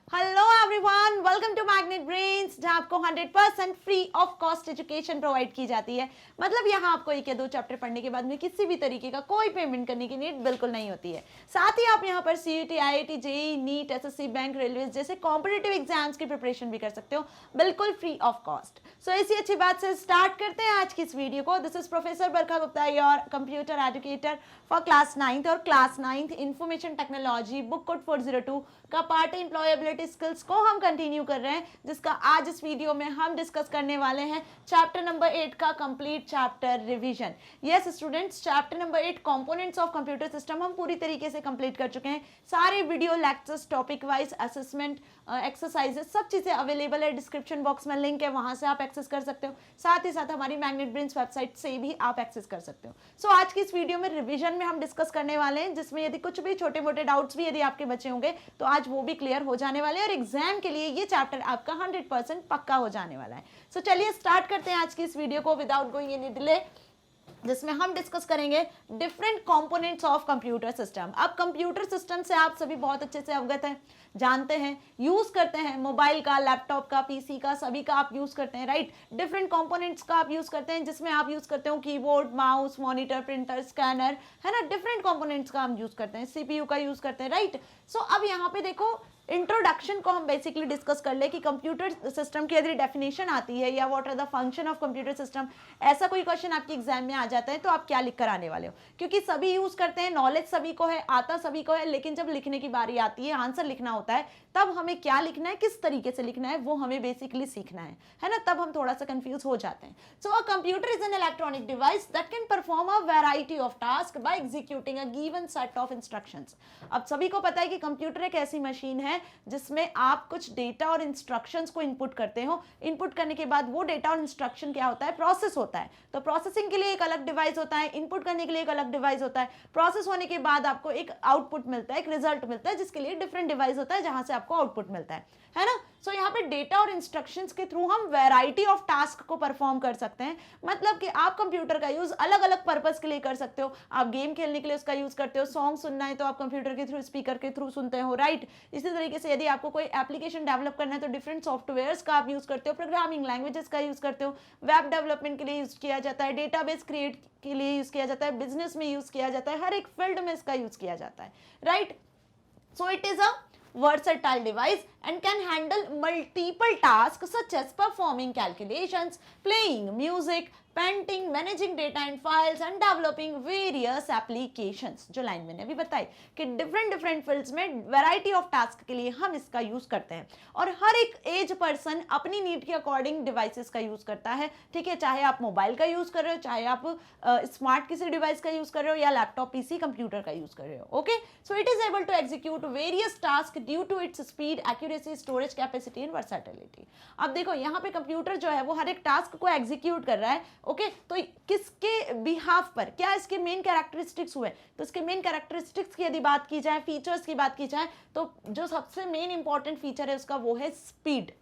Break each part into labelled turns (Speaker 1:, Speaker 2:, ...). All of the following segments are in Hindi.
Speaker 1: Hello everyone, welcome to Magnet Brains, जहां आपको 100% free of cost education provide की जाती है। मतलब यहाँ आपको एक या दो चैप्टर पढ़ने के बाद में किसी भी तरीके का कोई पेमेंट करने की नीड बिल्कुल नहीं होती है। साथ ही आप यहाँ पर CET, IIT, JEE, NEET, SSC, bank, railway जैसे कॉम्पिटिटिव एग्जाम्स की प्रिपरेशन भी कर सकते हो, बिल्कुल फ्री ऑफ कॉस्ट। सो इसी अच्छी बात से स्टार्ट करते हैं आज की इस वीडियो को। This is professor Barkha Gupta, your computer educator for class 9th और class 9th information technology, book code 402 का पार्ट एम्प्लॉयबिलिटी स्किल्स को हम कंटिन्यू कर रहे हैं, जिसका आज इस वीडियो में हम डिस्कस करने वाले हैं चैप्टर नंबर 8 का complete chapter revision. Yes students, chapter number 8 components of computer system हम पूरी तरीके से कंप्लीट कर चुके हैं। सारे video lectures, topic wise assessment, exercises, सब चीजें अवेलेबल है। डिस्क्रिप्शन बॉक्स में लिंक है, वहां से आप एक्सेस कर सकते हो। साथ ही साथ हमारी मैग्नेट ब्रेन्स वेबसाइट से भी आप एक्सेस कर सकते हो। सो आज की इस वीडियो में रिवीजन में हम डिस्कस करने वाले हैं, जिसमें यदि कुछ भी छोटे मोटे डाउट्स भी यदि आपके बचे होंगे तो आज वो भी क्लियर हो जाने वाले हैं और एग्जाम के लिए ये चैप्टर आपका 100% पक्का हो जाने वाला है। सो चलिए स्टार्ट करते हैं आज की इस वीडियो को विदाउट गोइंग एनी डिले, जिसमें हम डिस्कस करेंगे different components of computer system. अब कंप्यूटर सिस्टम से आप सभी बहुत अच्छे से अवगत हैं, जानते हैं, यूज करते हैं। मोबाइल का, लैपटॉप का, पीसी का, सभी का आप यूज करते हैं, राइट। डिफरेंट कंपोनेंट्स का आप यूज करते हैं, जिसमें आप यूज करते हो keyboard, mouse, monitor, printer, scanner, है ना। डिफरेंट कंपोनेंट्स का हम यूज करते हैं, सीपीयू का यूज करते हैं, राइट। सो अब यहाँ पे देखो, इंट्रोडक्शन को हम बेसिकली डिस्कस कर ले कि कंप्यूटर सिस्टम की यदि डेफिनेशन आती है या what are the function of computer system, ऐसा कोई क्वेश्चन आपके एग्जाम में आ जाता है तो आप क्या लिख कर आने वाले हो। क्योंकि सभी यूज करते हैं, नॉलेज सभी को है, आता सभी को है, लेकिन जब लिखने की बारी आती है, आंसर लिखना होता है, तब हमें क्या लिखना है, किस तरीके से लिखना है, वो हमें बेसिकली सीखना है ना। तब हम थोड़ा सा कंफ्यूज हो जाते हैं। So a computer is an electronic device that can perform a variety of task by executing a given set of instructions. अब सभी को पता है कि कंप्यूटर एक ऐसी मशीन है जिसमें आप कुछ डेटा और इंस्ट्रक्शंस को इनपुट करते हो। इनपुट करने के बाद वो डेटा और इंस्ट्रक्शन क्या होता है, प्रोसेस होता है। तो प्रोसेसिंग के लिए एक अलग डिवाइस होता है, इनपुट करने के लिए एक अलग डिवाइस होता है, प्रोसेस होने के बाद आपको एक आउटपुट मिलता है, एक रिजल्ट मिलता है, जिसके लिए डिफरेंट डिवाइस होता है जहां से आपको आउटपुट मिलता है ना। सो यहाँ पे डेटा और इंस्ट्रक्शंस के थ्रू हम वैरायटी ऑफ टास्क को परफॉर्म कर सकते हैं। मतलब कि आप कंप्यूटर का यूज अलग अलग पर्पस के लिए कर सकते हो। आप गेम खेलने के लिए उसका यूज करते हो, सॉन्ग सुनना है तो आप कंप्यूटर के थ्रू, स्पीकर के थ्रू सुनते हो, राइट। इसी तरीके से यदि आपको कोई एप्लीकेशन डेवलप करना है तो डिफरेंट सॉफ्टवेयर्स का आप यूज करते हो, प्रोग्रामिंग लैंग्वेजेस का यूज करते हो, वेब डेवलपमेंट के लिए यूज किया जाता है, डेटाबेस क्रिएट के लिए यूज किया जाता है, बिजनेस में यूज किया जाता है, हर एक फील्ड में इसका यूज किया जाता है, right. So it is a versatile device and can handle multiple tasks such as performing calculations, playing music, painting, managing data and files and developing various applications. जो लाइन मैंने अभी बताई कि डिफरेंट फील्ड्स में वैरायटी ऑफ टास्क के लिए हम इसका यूज करते हैं। और हर एक एज पर्सन अपनी नीड के अकॉर्डिंग डिवाइसेस का यूज करता है, ठीक है। चाहे आप मोबाइल का यूज कर रहे हो, चाहे आप स्मार्ट किसी डिवाइस का यूज कर रहे हो, या लैपटॉप, पीसी, कंप्यूटर का यूज कर रहे हो, okay. So it is able to execute various task due to its speed, accuracy, storage capacity and versatility. अब देखो यहाँ पे कंप्यूटर जो है वो हर एक टास्क को एग्जीक्यूट कर रहा है, ओके। तो किसके बिहाफ पर, क्या इसके मेन कैरेक्टरिस्टिक्स हुए, तो इसके मेन कैरेक्टरिस्टिक्स की यदि बात की जाए, फीचर्स की बात की जाए, तो जो सबसे मेन इंपॉर्टेंट फीचर है उसका वो है स्पीड।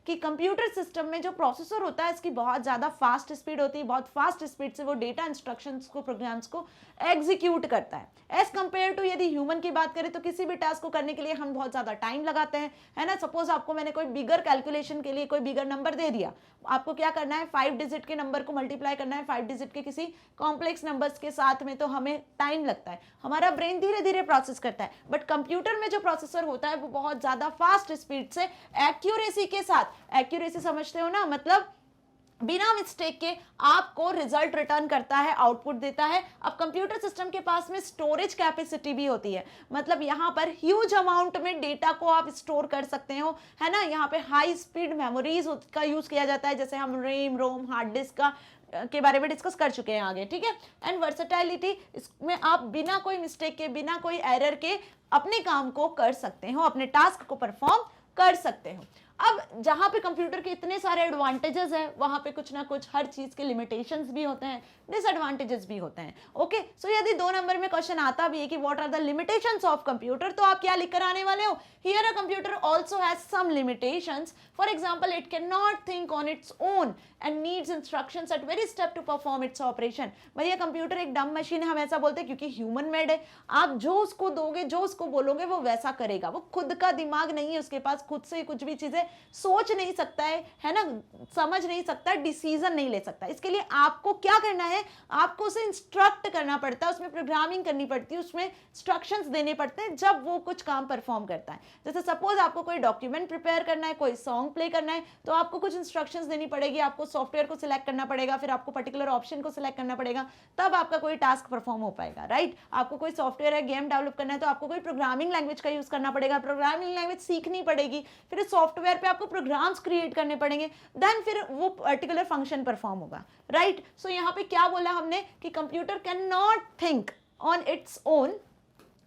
Speaker 1: कि कंप्यूटर सिस्टम में जो प्रोसेसर होता है इसकी बहुत ज़्यादा फास्ट स्पीड होती है, बहुत फास्ट स्पीड से वो डेटा इंस्ट्रक्शंस को, प्रोग्राम्स को एग्जीक्यूट करता है। एज कंपेयर टू यदि ह्यूमन की बात करें तो किसी भी टास्क को करने के लिए हम बहुत ज़्यादा टाइम लगाते हैं, है ना। सपोज आपको मैंने कोई बिगर कैलकुलेशन के लिए कोई बिगर नंबर दे दिया, आपको क्या करना है, 5 डिजिट के नंबर को मल्टीप्लाई करना है 5 डिजिट के किसी कॉम्प्लेक्स नंबर्स के साथ में, तो हमें टाइम लगता है, हमारा ब्रेन धीरे धीरे प्रोसेस करता है। बट कंप्यूटर में जो प्रोसेसर होता है वो बहुत ज़्यादा फास्ट स्पीड से, एक्यूरेसी के साथ, एक्यूरेसी समझते हो ना, मतलब बिना मिस्टेक के आपको रिजल्ट रिटर्न करता है, आउटपुट देता है। अब कंप्यूटर सिस्टम के पास में स्टोरेज कैपेसिटी भी होती है, मतलब यहाँ पर ह्यूज अमाउंट में डेटा को आप स्टोर कर सकते हो, है ना। यहाँ पे हाई स्पीड मेमोरीज का यूज किया जाता है, जैसे हम रैम, रोम, हार्ड डिस्क का के बारे में डिस्कस कर चुके हैं आगे, ठीक है। एंड वर्सेटाइलिटी, इसमें आप बिना कोई मिस्टेक के, बिना कोई एरर के अपने काम को कर सकते हो, अपने टास्क को परफॉर्म कर सकते हो। अब जहां पे कंप्यूटर के इतने सारे एडवांटेजेस हैं, वहां पे कुछ ना कुछ हर चीज के लिमिटेशंस भी होते हैं, डिसएडवांटेजेस भी होते हैं। ओके, सो यदि 2 नंबर में क्वेश्चन आता भी है कि what are the limitations of computer, तो आप क्या लिख कर आने वाले हो, here a computer also has some limitations, for example it can not think on its own and needs instructions at every step to perform its operation. भैया कंप्यूटर एक डम मशीन है, हम ऐसा बोलते हैं क्योंकि ह्यूमन मेड है। आप जो उसको दोगे, जो उसको बोलोगे, वो वैसा करेगा। वो खुद का दिमाग नहीं है उसके पास, खुद से कुछ भी चीजें सोच नहीं सकता है ना, समझ नहीं सकता, डिसीजन नहीं ले सकता। इसके लिए आपको क्या करना है, आपको उसे इंस्ट्रक्ट करना पड़ता है, उसमें प्रोग्रामिंग करनी पड़ती है, उसमें इंस्ट्रक्शंस देने पड़ते हैं जब वो कुछ काम परफॉर्म करता है। जैसे सपोज आपको कोई डॉक्यूमेंट प्रिपेयर करना है, कोई सॉन्ग प्ले करना है, तो आपको कुछ इंस्ट्रक्शंस देनी पड़ेगी, आपको सॉफ्टवेयर को सिलेक्ट करना पड़ेगा, फिर आपको पर्टिकुलर ऑप्शन को सिलेक्ट करना पड़ेगा, तब आपका कोई टास्क परफॉर्म हो पाएगा, राइट। आपको कोई सॉफ्टवेयर है, गेम डेवलप करना है, तो आपको कोई प्रोग्रामिंग लैंग्वेज का यूज करना पड़ेगा, प्रोग्रामिंग लैंग्वेज सीखनी पड़ेगी, फिर सॉफ्टवेयर पे आपको प्रोग्राम्स क्रिएट करने पड़ेंगे, देन फिर वो पर्टिकुलर फंक्शन परफॉर्म होगा, राइट। सो यहाँ पे क्या बोला हमने कि computer can not think on its own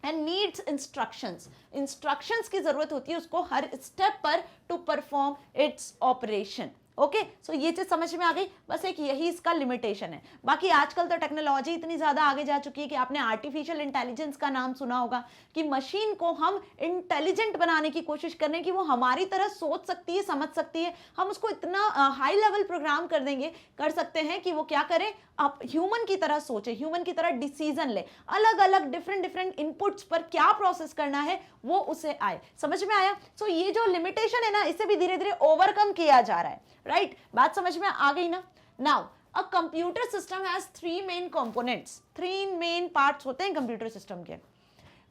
Speaker 1: and needs instructions. Instructions की जरूरत होती है उसको हर स्टेप पर to perform its operation. Okay, so ये चीज समझ में आ गई, बस एक यही इसका लिमिटेशन है। बाकी आजकल तो टेक्नोलॉजी इतनी ज्यादा आगे जा चुकी है कि आपने आर्टिफिशियल इंटेलिजेंस का नाम सुना होगा, कि मशीन को हम इंटेलिजेंट बनाने की कोशिश कर रहे हैं कि वो हमारी तरह सोच सकती है, समझ सकती है। हम उसको इतना हाई लेवल प्रोग्राम कर देंगे, कर सकते हैं कि वो क्या करे, आप ह्यूमन की तरह सोचे, ह्यूमन की तरह डिसीजन ले, अलग अलग डिफरेंट इनपुट्स पर क्या प्रोसेस करना है वो उसे आए। समझ में आया। सो ये जो लिमिटेशन है ना, इसे भी धीरे धीरे ओवरकम किया जा रहा है, राइट। बात समझ में आ गई ना। Now a computer system has 3 main components, 3 main parts होते हैं कंप्यूटर सिस्टम के,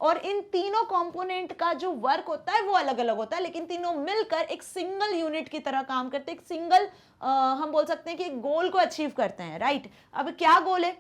Speaker 1: और इन तीनों कंपोनेंट का जो वर्क होता है वो अलग अलग होता है, लेकिन तीनों मिलकर एक सिंगल यूनिट की तरह काम करते हैं, एक सिंगल हम बोल सकते हैं कि एक गोल को अचीव करते हैं, राइट। अब क्या गोल है,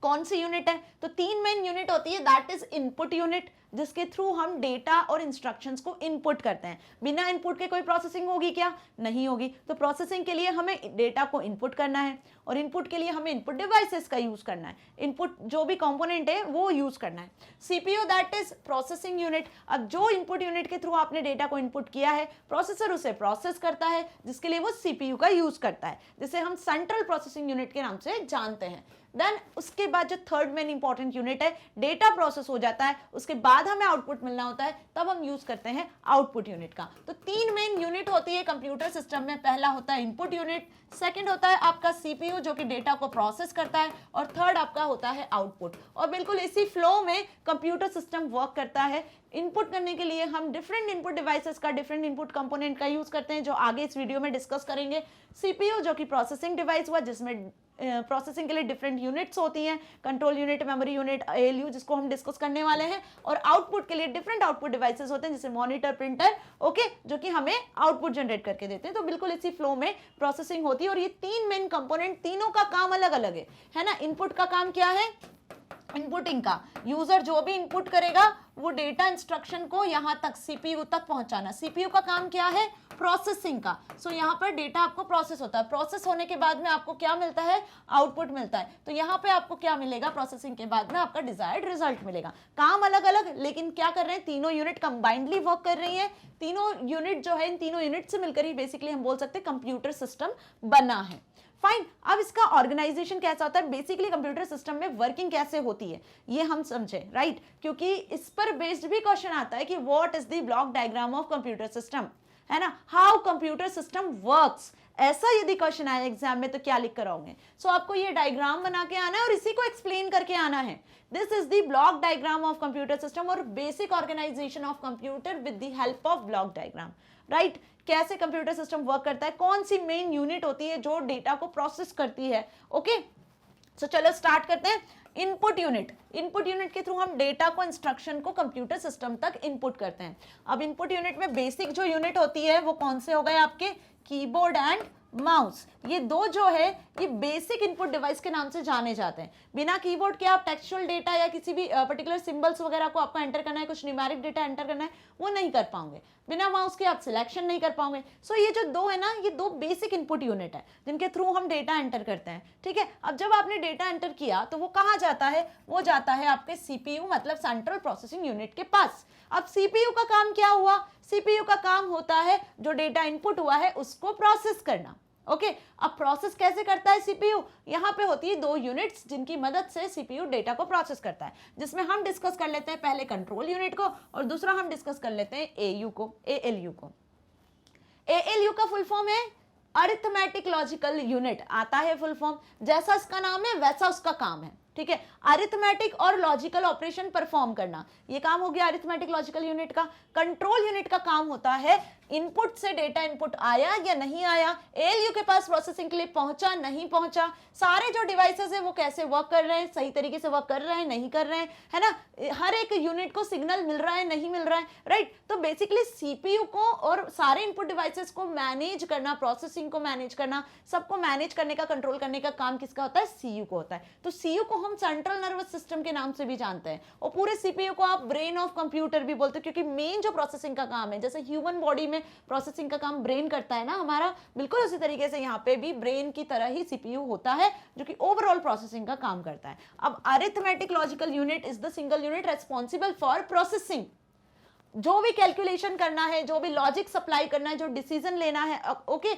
Speaker 1: कौन सी यूनिट है, तो 3 मेन यूनिट होती है, दैट इज इनपुट यूनिट, जिसके थ्रू हम डेटा और इंस्ट्रक्शंस को इनपुट करते हैं। बिना इनपुट के कोई प्रोसेसिंग होगी क्या, नहीं होगी। तो प्रोसेसिंग के लिए हमें डेटा को इनपुट करना है, और इनपुट के लिए हमें इनपुट डिवाइसेस का यूज करना है, इनपुट जो भी कंपोनेंट है वो यूज करना है। CPU that is processing unit. अब जो इनपुट यूनिट के थ्रू आपने डेटा को इनपुट किया है, प्रोसेसर उसे प्रोसेस करता है, जिसके लिए वो सीपीयू का यूज करता है, जिसे हम सेंट्रल प्रोसेसिंग यूनिट के नाम से जानते हैं। देन उसके बाद जो थर्ड मेन इंपॉर्टेंट यूनिट है, डेटा प्रोसेस हो जाता है, उसके बाद हमें आउटपुट मिलना होता है, तब हम यूज करते हैं आउटपुट यूनिट का। तो 3 मेन यूनिट होती है कंप्यूटर सिस्टम में। पहला होता है इनपुट यूनिट, सेकंड होता है आपका सीपीयू जो कि डेटा को प्रोसेस करता है, और थर्ड आपका होता है आउटपुट। और बिल्कुल इसी फ्लो में कंप्यूटर सिस्टम वर्क करता है। इनपुट करने के लिए हम डिफरेंट इनपुट डिवाइसेस का, डिफरेंट इनपुट कंपोनेंट का यूज करते हैं, जो आगे इस वीडियो में डिस्कस करेंगे। सीपीयू जो कि प्रोसेसिंग डिवाइस हुआ, जिसमें प्रोसेसिंग के लिए डिफरेंट यूनिट्स होती हैं, control unit, memory unit, ALU, जिसको हम डिस्कस करने वाले हैं। और आउटपुट के लिए डिफरेंट आउटपुट डिवाइसेस होते हैं, जैसे मॉनिटर, प्रिंटर, ओके, जो कि हमें आउटपुट जनरेट करके देते हैं। तो बिल्कुल इसी फ्लो में प्रोसेसिंग होती है। और ये 3 मेन कंपोनेंट, तीनों का काम अलग अलग है ना। इनपुट का काम क्या है, इनपुटिंग का, यूजर जो भी इनपुट करेगा वो डेटा इंस्ट्रक्शन को यहां तक सीपीयू तक पहुंचाना। सीपीयू का काम क्या है, प्रोसेसिंग का। सो यहाँ पर डेटा आपको प्रोसेस होता है, प्रोसेस होने के बाद में आपको क्या मिलता है, आउटपुट मिलता है। तो यहाँ पे आपको क्या मिलेगा, प्रोसेसिंग के बाद में आपका डिजायर्ड रिजल्ट मिलेगा। काम अलग अलग, लेकिन क्या कर रहे हैं, तीनों यूनिट कंबाइंडली वर्क कर रही है। तीनों यूनिट जो है, इन तीनों यूनिट से मिलकर ही बेसिकली हम बोल सकते हैं कंप्यूटर सिस्टम बना है। फाइन। अब इसका ऑर्गेनाइजेशन कैसा होता है, बेसिकली कंप्यूटर सिस्टम में वर्किंग कैसे होती है ये हम समझे, राइट। क्योंकि इस पर बेस्ड भी क्वेश्चन आता है कि what is the block diagram of computer system, है ना, हाउ कंप्यूटर सिस्टम वर्क्स। ऐसा यदि क्वेश्चन आए एग्जाम में तो क्या लिख कर आओगे। सो आपको ये डायग्राम बना के आना है और इसी को एक्सप्लेन करके आना है। This is the block diagram of computer system और basic organisation of computer with the help of block diagram, right. कैसे कंप्यूटर सिस्टम वर्क करता है, कौन सी मेन यूनिट होती है जो डेटा को प्रोसेस करती है। ओके, सो चलो स्टार्ट करते हैं। इनपुट यूनिट, इनपुट यूनिट के थ्रू हम डेटा को, इंस्ट्रक्शन को कंप्यूटर सिस्टम तक इनपुट करते हैं। अब इनपुट यूनिट में बेसिक जो यूनिट होती है वो कौन से हो गए आपके, कीबोर्ड एंड माउस। ये दो जो है ये बेसिक इनपुट डिवाइस के नाम से जाने जाते हैं। बिना कीबोर्ड के आप टेक्सचुअल डेटा या किसी भी पर्टिकुलर सिंबल्स वगैरह को आपको एंटर करना है, कुछ न्यूमेरिक डेटा एंटर करना है, वो नहीं कर पाओगे। बिना माउस के आप सिलेक्शन नहीं कर पाओगे। सो ये जो दो है ना, ये दो बेसिक इनपुट यूनिट है जिनके थ्रू हम डेटा एंटर करते हैं, ठीक है। अब जब आपने डेटा एंटर किया तो वो कहाँ जाता है, वो जाता है आपके सीपीयू मतलब सेंट्रल प्रोसेसिंग यूनिट के पास। अब सीपीयू का काम क्या हुआ, सीपीयू का काम होता है जो डेटा इनपुट हुआ है उसको प्रोसेस करना। ओके अब प्रोसेस कैसे करता है सीपीयू, यहाँ पे होती है दो यूनिट्स जिनकी मदद से सीपीयू डेटा को प्रोसेस करता है, जिसमें हम डिस्कस कर लेते हैं पहले कंट्रोल यूनिट को और दूसरा हम डिस्कस कर लेते हैं एयू को, एएलयू को। एएलयू का फुल फॉर्म है अरिथमेटिक लॉजिकल यूनिट, आता है फुल फॉर्म, जैसा इसका नाम है वैसा उसका काम है, ठीक है। अरिथमेटिक और लॉजिकल ऑपरेशन परफॉर्म करना, ये काम हो गया अरिथमेटिक लॉजिकल यूनिट का। कंट्रोल यूनिट का काम होता है इनपुट से डेटा इनपुट आया या नहीं आया, एएलयू के पास प्रोसेसिंग के लिए पहुंचा नहीं पहुंचा, सारे जो डिवाइसेस है वो कैसे वर्क कर रहे हैं, सही तरीके से वर्क कर रहे हैं नहीं कर रहे हैं, है ना, हर एक यूनिट को सिग्नल मिल रहा है नहीं मिल रहा है, राइट। तो बेसिकली सीपीयू को और सारे इनपुट डिवाइसेस को मैनेज करना, प्रोसेसिंग को मैनेज करना, सबको मैनेज करने का, कंट्रोल करने का काम किसका होता है, सीयू को होता है। तो सीयू को हम सेंट्रल नर्वस सिस्टम के नाम से भी जानते हैं और पूरे सीपीयू को आप ब्रेन ऑफ कंप्यूटर भी बोलते हैं, क्योंकि मेन जो प्रोसेसिंग का काम है, जैसे ह्यूमन बॉडी में प्रोसेसिंग का काम ब्रेन करता है ना हमारा, बिल्कुल उसी तरीके से यहाँ पे भी ब्रेन की तरह ही सीपीयू होता है जो कि ओवरऑल प्रोसेसिंग का काम करता है। अब arithmetic logical unit is the single unit responsible for processing, जो भी कैलकुलेशन करना है, जो भी लॉजिक सप्लाई करना है, जो डिसीजन लेना है, ओके,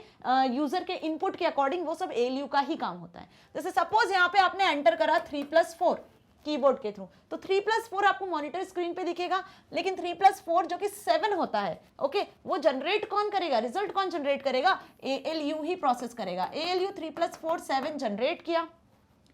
Speaker 1: यूजर के इनपुट के अकॉर्डिंग, वो सब एएलयू का ही काम होता है। जैसे सपोज यहाँ पे आपने एंटर करा 3+4 कीबोर्ड के थ्रू, तो 3+4 आपको मॉनिटर स्क्रीन पे दिखेगा, लेकिन 3+4 जो कि 7 होता है, ओके, वो जनरेट कौन करेगा, रिजल्ट कौन जनरेट करेगा, एएलयू ही प्रोसेस करेगा। एएलयू 3+4 7 जनरेट किया,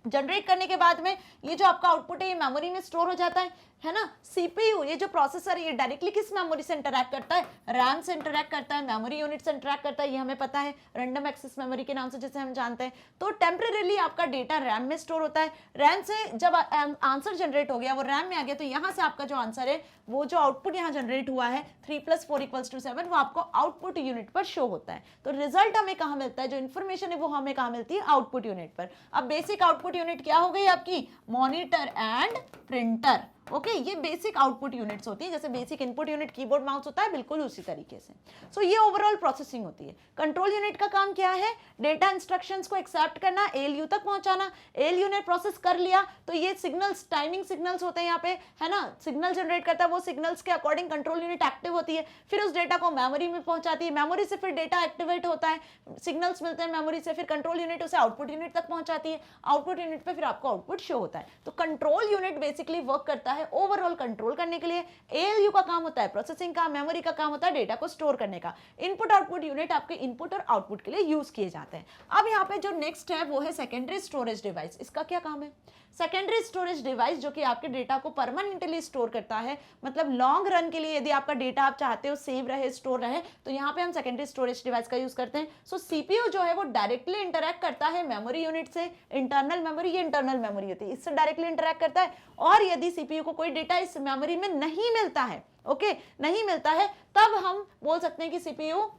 Speaker 1: जनरेट करने के बाद में ये जो आपका आउटपुट है ये मेमोरी में स्टोर हो जाता है ना। सीपीयू ये जो प्रोसेसर है ये डायरेक्टली किस मेमोरी से इंटरैक्ट करता है, रैम से इंटरैक्ट करता है, मेमोरी यूनिट से इंटरैक्ट करता है, ये हमें पता है, रैंडम एक्सेस मेमोरी के नाम से जिसे हम जानते हैं। तो टेम्परेरीली आपका डेटा रैम में स्टोर होता है, रैम से जब आंसर जनरेट हो गया, वो रैम में आ गया, तो यहाँ से आपका जो आंसर है, वो जो आउटपुट यहाँ जनरेट हुआ है 3+4 = 7, वो आपको आउटपुट यूनिट पर शो होता है। तो रिजल्ट हमें कहाँ मिलता है, जो इन्फॉर्मेशन है वो हमें कहाँ मिलती है, आउटपुट यूनिट पर। अब बेसिक आउटपुट यूनिट क्या हो गई आपकी, मॉनिटर एंड प्रिंटर, ओके, ये बेसिक आउटपुट यूनिट्स होती है, जैसे basic input unit keyboard mouse होता है, बिल्कुल उसी तरीके से। सो ये ओवरऑल प्रोसेसिंग होती है। कंट्रोल यूनिट का काम क्या है, डेटा इंस्ट्रक्शंस को एक्सेप्ट करना, एएलयू तक पहुंचाना, एएलयू ने प्रोसेस कर लिया तो ये सिग्नल्स, टाइमिंग सिग्नल्स होते हैं यहाँ पे, है ना, सिग्नल जनरेट करता है, वो सिग्नल्स के अकॉर्डिंग कंट्रोल यूनिट एक्टिव होती है, फिर उस डेटा को मेमोरी में पहुंचाती है, मेमोरी से फिर डेटा एक्टिवेट होता है, सिग्नल्स मिलते हैं मेमोरी से, फिर कंट्रोल यूनिट उसे आउटपुट यूनिट तक पहुंचाती है, आउटपुट यूनिट पे फिर आपको आउटपुट शो होता है। तो कंट्रोल यूनिट बेसिकली वर्क करता है ओवरऑल कंट्रोल करने के लिए। एएलयू का काम होता है प्रोसेसिंग का, मेमोरी का काम होता है डेटा को स्टोर करने का। इनपुट आउटपुट यूनिट आपके इनपुट और आउटपुट के लिए यूज किए जाते हैं। अब यहाँ पे जो नेक्स्ट है वो है सेकेंडरी स्टोरेज डिवाइस। इसका क्या काम है, सेकेंडरी स्टोरेज डिवाइस जो कि आपके डेटा को परमानेंटली स्टोर करता है, मतलब लॉन्ग रन के लिए यदि आपका डेटा आप चाहते हो सेव रहे, स्टोर रहे, तो यहाँ पे हम सेकेंडरी स्टोरेज डिवाइस का यूज करते हैं। सो सीपीयू जो है वो डायरेक्टली इंटरैक्ट करता है मेमोरी यूनिट से, इंटरनल मेमोरी, ये इंटरनल मेमोरी होती है, इससे डायरेक्टली इंटरैक्ट करता है। और यदि सीपीयू को कोई डेटा इस मेमोरी में नहीं मिलता है, ओके, नहीं मिलता है, तब हम बोल सकते हैं कि सीपीयू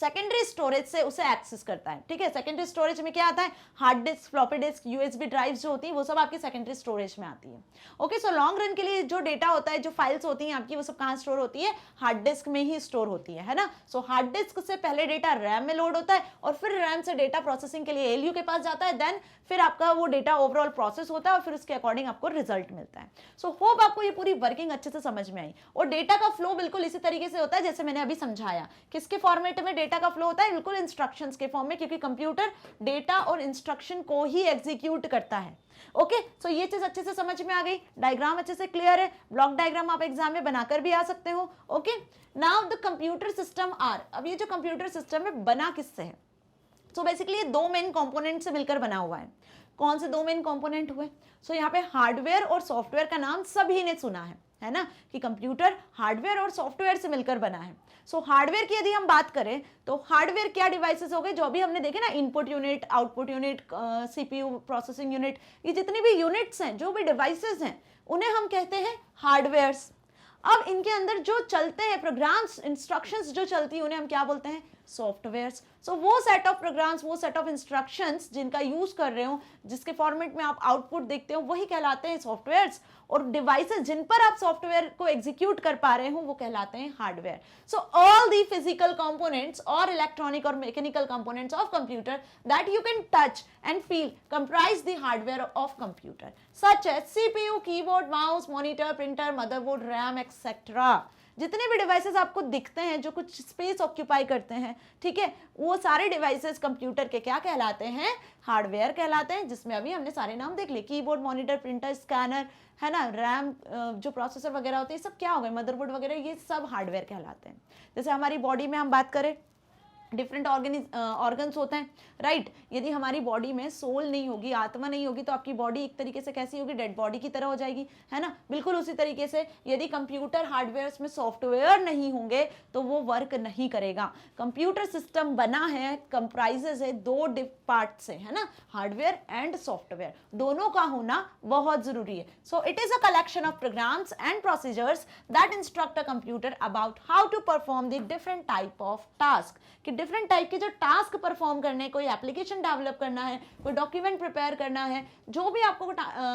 Speaker 1: सेकेंडरी स्टोरेज से उसे एक्सेस करता है, ठीक है। सेकेंडरी स्टोरेज में क्या आता है, hard disk, floppy disk, USB drives जो होती है वो सब आपकी सेकेंडरी स्टोरेज में आती है। ओके, सो लॉन्ग रन के लिए जो डेटा होता है, जो फाइल्स होती हैं आपकी, वो सब कहाँ स्टोर होती है, हार्ड डिस्क में ही स्टोर होती है ना। सो हार्ड डिस्क से पहले डेटा रैम में लोड होता है और फिर रैम से डेटा प्रोसेसिंग के लिए एएलयू के पास जाता है, देन फिर आपका वो डेटा ओवरऑल प्रोसेस होता है और फिर उसके अकॉर्डिंग आपको रिजल्ट मिलता है। सो होप आपको ये पूरी वर्किंग अच्छे से समझ में आई। और डेटा का फ्लो बिल्कुल इसी तरीके से होता है जैसे मैंने अभी समझाया। किसके फॉर्मेट में डेटा का फ्लो होता है, बिल्कुल इंस्ट्रक्शंस के फॉर्म में, क्योंकि कंप्यूटर डेटा और इंस्ट्रक्शन को ही एग्जीक्यूट करता है। ओके, सो ये चीज अच्छे से समझ में आ गई, डायग्राम अच्छे से क्लियर है, ब्लॉक डायग्राम आप एग्जाम में बनाकर भी आ सकते हो। Okay, now the computer system are, अब ये जो कंप्यूटर सिस्टम है बना किससे है, सो बेसिकली ये दो मेन कंपोनेंट से मिलकर बना हुआ है। कौन से दो मेन कंपोनेंट हुए, सो यहाँ पे हार्डवेयर और सॉफ्टवेयर का नाम सभी ने सुना है ना, कि कंप्यूटर हार्डवेयर और सॉफ्टवेयर से मिलकर बना है। सो हार्डवेयर की यदि हम बात करें तो हार्डवेयर क्या डिवाइसेस हो गए, जो भी हमने देखे ना, input unit, output unit, CPU, processing unit, ये जितनी भी यूनिट्स हैं, जो भी डिवाइसेस हैं, उन्हें हम कहते हैं हार्डवेयर्स। अब इनके अंदर जो चलते हैं प्रोग्राम्स, इंस्ट्रक्शंस जो चलती हैं, उन्हें हम क्या बोलते हैं, सॉफ्टवेयर्स। सो वो सेट ऑफ प्रोग्राम्स, वो सेट ऑफ इंस्ट्रक्शंस जिनका यूज कर रहे हो, जिसके फॉर्मेट में आप आउटपुट देखते हो, वही कहलाते हैं सॉफ्टवेयर्स। और डिवाइसेस जिन पर आप सॉफ्टवेयर को एग्जीक्यूट कर पा रहे हो वो कहलाते हैं hardware. So all the physical components और इलेक्ट्रॉनिक और mechanical components of computer that you can touch and feel comprise the hardware of computer, such as CPU, keyboard, mouse, monitor, printer, motherboard, RAM, etcetera. जितने भी डिवाइसेस आपको दिखते हैं जो कुछ स्पेस ऑक्यूपाई करते हैं, ठीक है, वो सारे डिवाइसेस कंप्यूटर के क्या कहलाते हैं, हार्डवेयर कहलाते हैं, जिसमें अभी हमने सारे नाम देख लिए, कीबोर्ड, मॉनिटर, प्रिंटर, स्कैनर, है ना, रैम, जो प्रोसेसर वगैरह होते हैं, सब क्या हो गए, मदरबोर्ड वगैरह, ये सब हार्डवेयर कहलाते हैं। जैसे हमारी बॉडी में हम बात करें, डिफरेंट ऑर्गन्स होते हैं, राइट। यदि हमारी बॉडी में सोल नहीं होगी, आत्मा नहीं होगी, तो आपकी बॉडी एक तरीके से कैसी होगी, डेड बॉडी की तरह हो जाएगी, है ना। बिल्कुल उसी तरीके से यदि कंप्यूटर हार्डवेयर में सॉफ्टवेयर नहीं होंगे तो वो वर्क नहीं करेगा। कंप्यूटर सिस्टम बना है, कंप्राइजेज है दो पार्ट से, है ना, हार्डवेयर एंड सॉफ्टवेयर, दोनों का होना बहुत जरूरी है। So it is a collection of programs and procedures that instruct a computer about how to perform the different type of task, कि डिफरेंट टाइप के जो टास्क परफॉर्म करने, कोई एप्लीकेशन डेवलप करना है, कोई डॉक्यूमेंट प्रिपेयर करना है, जो भी आपको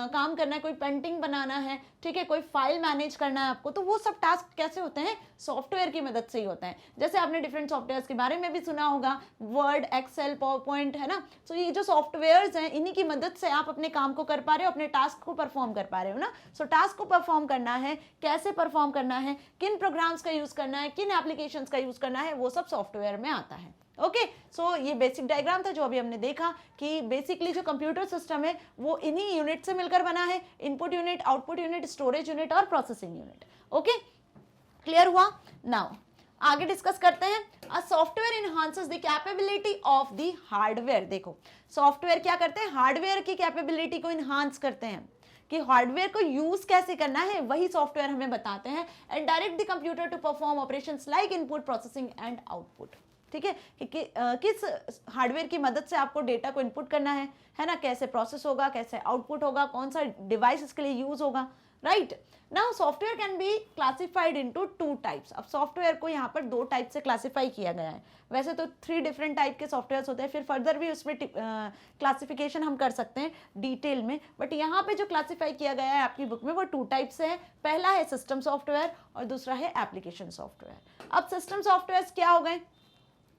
Speaker 1: काम करना है, कोई पेंटिंग बनाना है, ठीक है, कोई फाइल मैनेज करना है आपको, तो वो सब टास्क कैसे होते हैं, सॉफ्टवेयर की मदद से ही होते हैं। जैसे आपने डिफरेंट सॉफ्टवेयर्स के बारे में भी सुना होगा, वर्ड, एक्सेल, पावर पॉइंट, है ना। सो ये जो सॉफ्टवेयर्स हैं, इन्हीं की मदद से आप अपने काम को कर पा रहे हो, अपने टास्क को परफॉर्म कर पा रहे हो ना। सो टास्क को परफॉर्म करना है, कैसे परफॉर्म करना है, किन प्रोग्राम्स का यूज करना है, किन एप्लीकेशंस का यूज करना है, वो सब सॉफ्टवेयर में आता है। ओके, सो ये बेसिक डायग्राम था जो अभी हमने देखा कि बेसिकली जो कंप्यूटर सिस्टम है वो इन्हीं यूनिट से मिलकर बना है, input unit, output unit, storage unit और प्रोसेसिंग यूनिट। ओके, क्लियर हुआ। नाउ आगे डिस्कस करते हैं। A software enhances the capability of the hardware. देखो सॉफ्टवेयर क्या करते हैं, हार्डवेयर की कैपेबिलिटी को इनहांस करते हैं, कि हार्डवेयर को यूज कैसे करना है वही सॉफ्टवेयर हमें बताते हैं, and direct the computer to perform operations like input, processing and output. ठीक है, किस हार्डवेयर की मदद से आपको डेटा को इनपुट करना है ना, कैसे प्रोसेस होगा, कैसे आउटपुट होगा, कौन सा डिवाइस इसके लिए यूज होगा, right. Now software can be classified into 2 types. अब सॉफ्टवेयर को यहाँ पर 2 टाइप से क्लासिफाई किया गया है। वैसे तो 3 डिफरेंट टाइप के सॉफ्टवेयर होते हैं, फिर फर्दर भी उसमें क्लासिफिकेशन हम कर सकते हैं डिटेल में, बट यहाँ पे जो क्लासिफाई किया गया है आपकी बुक में वो 2 टाइप से है। पहला है सिस्टम सॉफ्टवेयर और दूसरा है एप्लीकेशन सॉफ्टवेयर। अब सिस्टम सॉफ्टवेयर क्या हो गए,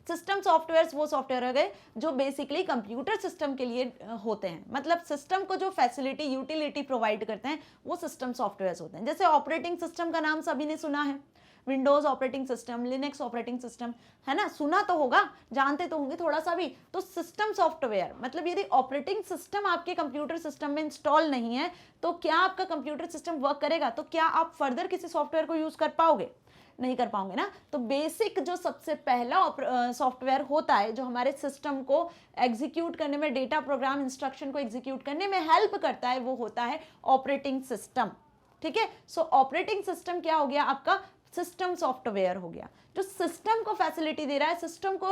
Speaker 1: सिस्टम सॉफ्टवेयर्स वो सॉफ्टवेयर हो गए जो बेसिकली कंप्यूटर सिस्टम के लिए होते हैं, मतलब सिस्टम को जो फैसिलिटी, यूटिलिटी प्रोवाइड करते हैं वो सिस्टम सॉफ्टवेयर्स होते हैं। जैसे ऑपरेटिंग सिस्टम का नाम सभी ने सुना है, Windows operating system, Linux operating system, है ना, सुना तो होगा, जानते तो होंगे थोड़ा सा भी। तो सिस्टम सॉफ्टवेयर मतलब यदि ऑपरेटिंग सिस्टम आपके कंप्यूटर सिस्टम में इंस्टॉल नहीं है तो क्या आपका कंप्यूटर सिस्टम वर्क करेगा, तो क्या आप फर्दर किसी सॉफ्टवेयर को यूज कर पाओगे, नहीं कर पाओगे ना। तो बेसिक जो सबसे पहला सॉफ्टवेयर होता है जो हमारे सिस्टम को एग्जीक्यूट करने में, डेटा प्रोग्राम इंस्ट्रक्शन को एग्जीक्यूट करने में हेल्प करता है, वो होता है ऑपरेटिंग सिस्टम। ठीक है, सो ऑपरेटिंग सिस्टम क्या हो गया आपका, सिस्टम सॉफ्टवेयर हो गया, जो सिस्टम को फैसिलिटी दे रहा है, सिस्टम को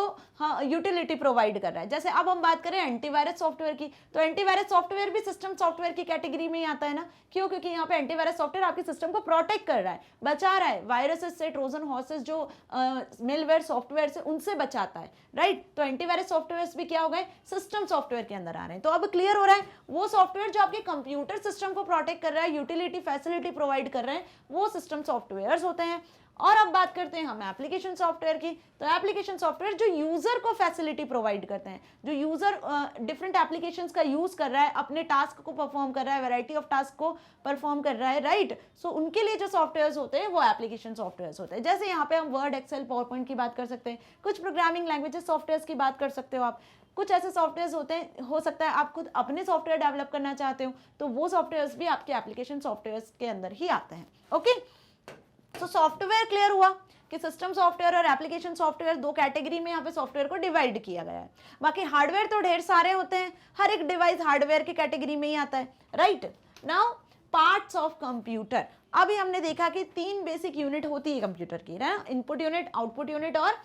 Speaker 1: यूटिलिटी प्रोवाइड कर रहा है। जैसे अब हम बात करें एंटीवायरस सॉफ्टवेयर की, तो एंटीवायरस सॉफ्टवेयर भी सिस्टम सॉफ्टवेयर की कैटेगरी में ही आता है ना। क्यों, क्योंकि यहाँ पे एंटीवायरस सॉफ्टवेयर आपके सिस्टम को प्रोटेक्ट कर रहा है, बचा रहा है वायरसेस से, ट्रोजन हॉर्सेस जो मेलवेयर सॉफ्टवेयर से, उनसे बचाता है, राइट। तो एंटीवायरस सॉफ्टवेयर भी क्या हो गए, सिस्टम सॉफ्टवेयर के अंदर आ रहे हैं। तो अब क्लियर हो रहा है, वो सॉफ्टवेयर जो आपके कंप्यूटर सिस्टम को प्रोटेक्ट कर रहा है, यूटिलिटी फैसिलिटी प्रोवाइड कर रहे हैं, वो सिस्टम सॉफ्टवेयर होते हैं। और अब बात करते हैं हम एप्लीकेशन सॉफ्टवेयर की। तो एप्लीकेशन सॉफ्टवेयर जो यूजर को फैसिलिटी प्रोवाइड करते हैं, जो यूजर डिफरेंट एप्लीकेशंस का यूज कर रहा है, अपने टास्क को परफॉर्म कर रहा है, वैरायटी ऑफ टास्क को परफॉर्म कर रहा है, राइट। सो उनके लिए जो सॉफ्टवेयर होते हैं वो एप्लीकेशन सॉफ्टवेयर होते हैं। जैसे यहाँ पे हम वर्ड, एक्सेल, पावर पॉइंट की बात कर सकते हैं, कुछ प्रोग्रामिंग लैंग्वेजेस सॉफ्टवेयर की बात कर सकते हो आप। कुछ ऐसे सॉफ्टवेयर होते हैं, हो सकता है आप खुद अपने सॉफ्टवेयर डेवलप करना चाहते हो, तो वो सॉफ्टवेयर भी आपके एप्लीकेशन सॉफ्टवेयर के अंदर ही आते हैं। ओके, तो सॉफ्टवेयर क्लियर हुआ कि सिस्टम सॉफ्टवेयर और एप्लीकेशन सॉफ्टवेयर 2 कैटेगरी में यहाँ पे सॉफ्टवेयर को डिवाइड किया गया है। बाकी हार्डवेयर तो ढेर सारे होते हैं, हर एक डिवाइस हार्डवेयर की कैटेगरी में ही आता है, right. Now parts of computer. अभी हमने देखा कि 3 बेसिक यूनिट होती है कंप्यूटर की, ना, इनपुट यूनिट, आउटपुट यूनिट और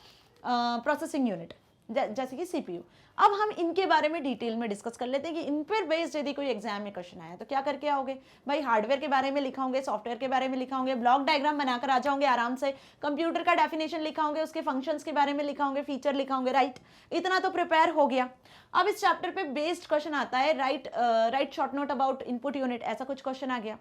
Speaker 1: प्रोसेसिंग यूनिट, जैसे कि सीपीयू। अब हम इनके बारे में डिटेल में डिस्कस कर लेते हैं कि इन पर बेस्ड यदि कोई एग्जाम में क्वेश्चन आया तो क्या करके आओगे भाई, हार्डवेयर के बारे में लिखा होंगे, सॉफ्टवेयर के बारे में लिखा होंगे, ब्लॉक डायग्राम बनाकर आ जाओगे आराम से, कंप्यूटर का डेफिनेशन लिखा होंगे, उसके फंक्शंस के बारे में लिखा होंगे, फीचर लिखा होंगे, राइट। इतना तो प्रिपेयर हो गया। अब इस चैप्टर पे बेस्ड क्वेश्चन आता है, right short note about input unit, ऐसा कुछ क्वेश्चन आ गया।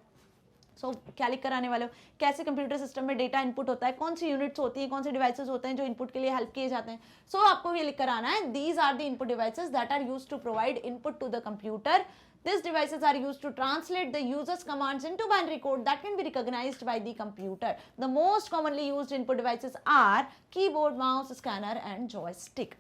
Speaker 1: सो क्या लिख कर आने वाले हो, कैसे कंप्यूटर सिस्टम में डेटा इनपुट होता है, कौन सी यूनिट्स होती हैं, कौन से डिवाइसेस होते हैं जो इनपुट के लिए हेल्प किए जाते हैं। सो आपको ये लिख कर आना है, these are the input devices that are used to provide input to the computer These devices are used to translate the user's commands into binary code that can be recognized by the computer. The most commonly used input devices are keyboard, mouse, scanner and joystick.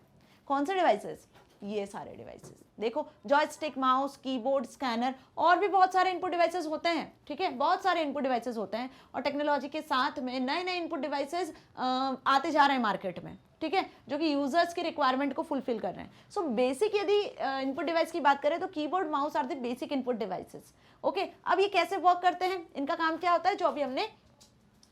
Speaker 1: कौन से devices? ये सारे डिवाइसेस देखो, जॉयस्टिक, माउस, कीबोर्ड, स्कैनर और भी बहुत सारे इनपुट डिवाइसेस होते हैं, ठीक है, बहुत सारे इनपुट डिवाइसेस होते हैं और टेक्नोलॉजी के साथ में नए नए इनपुट डिवाइसेस आते जा रहे हैं मार्केट में, ठीक है, जो कि यूजर्स की रिक्वायरमेंट को फुलफिल कर रहे हैं. सो बेसिक यदि इनपुट डिवाइस की बात करें तो keyboard, mouse are the basic input devices. Okay, अब ये कैसे वर्क करते हैं, इनका काम क्या होता है, जो अभी हमने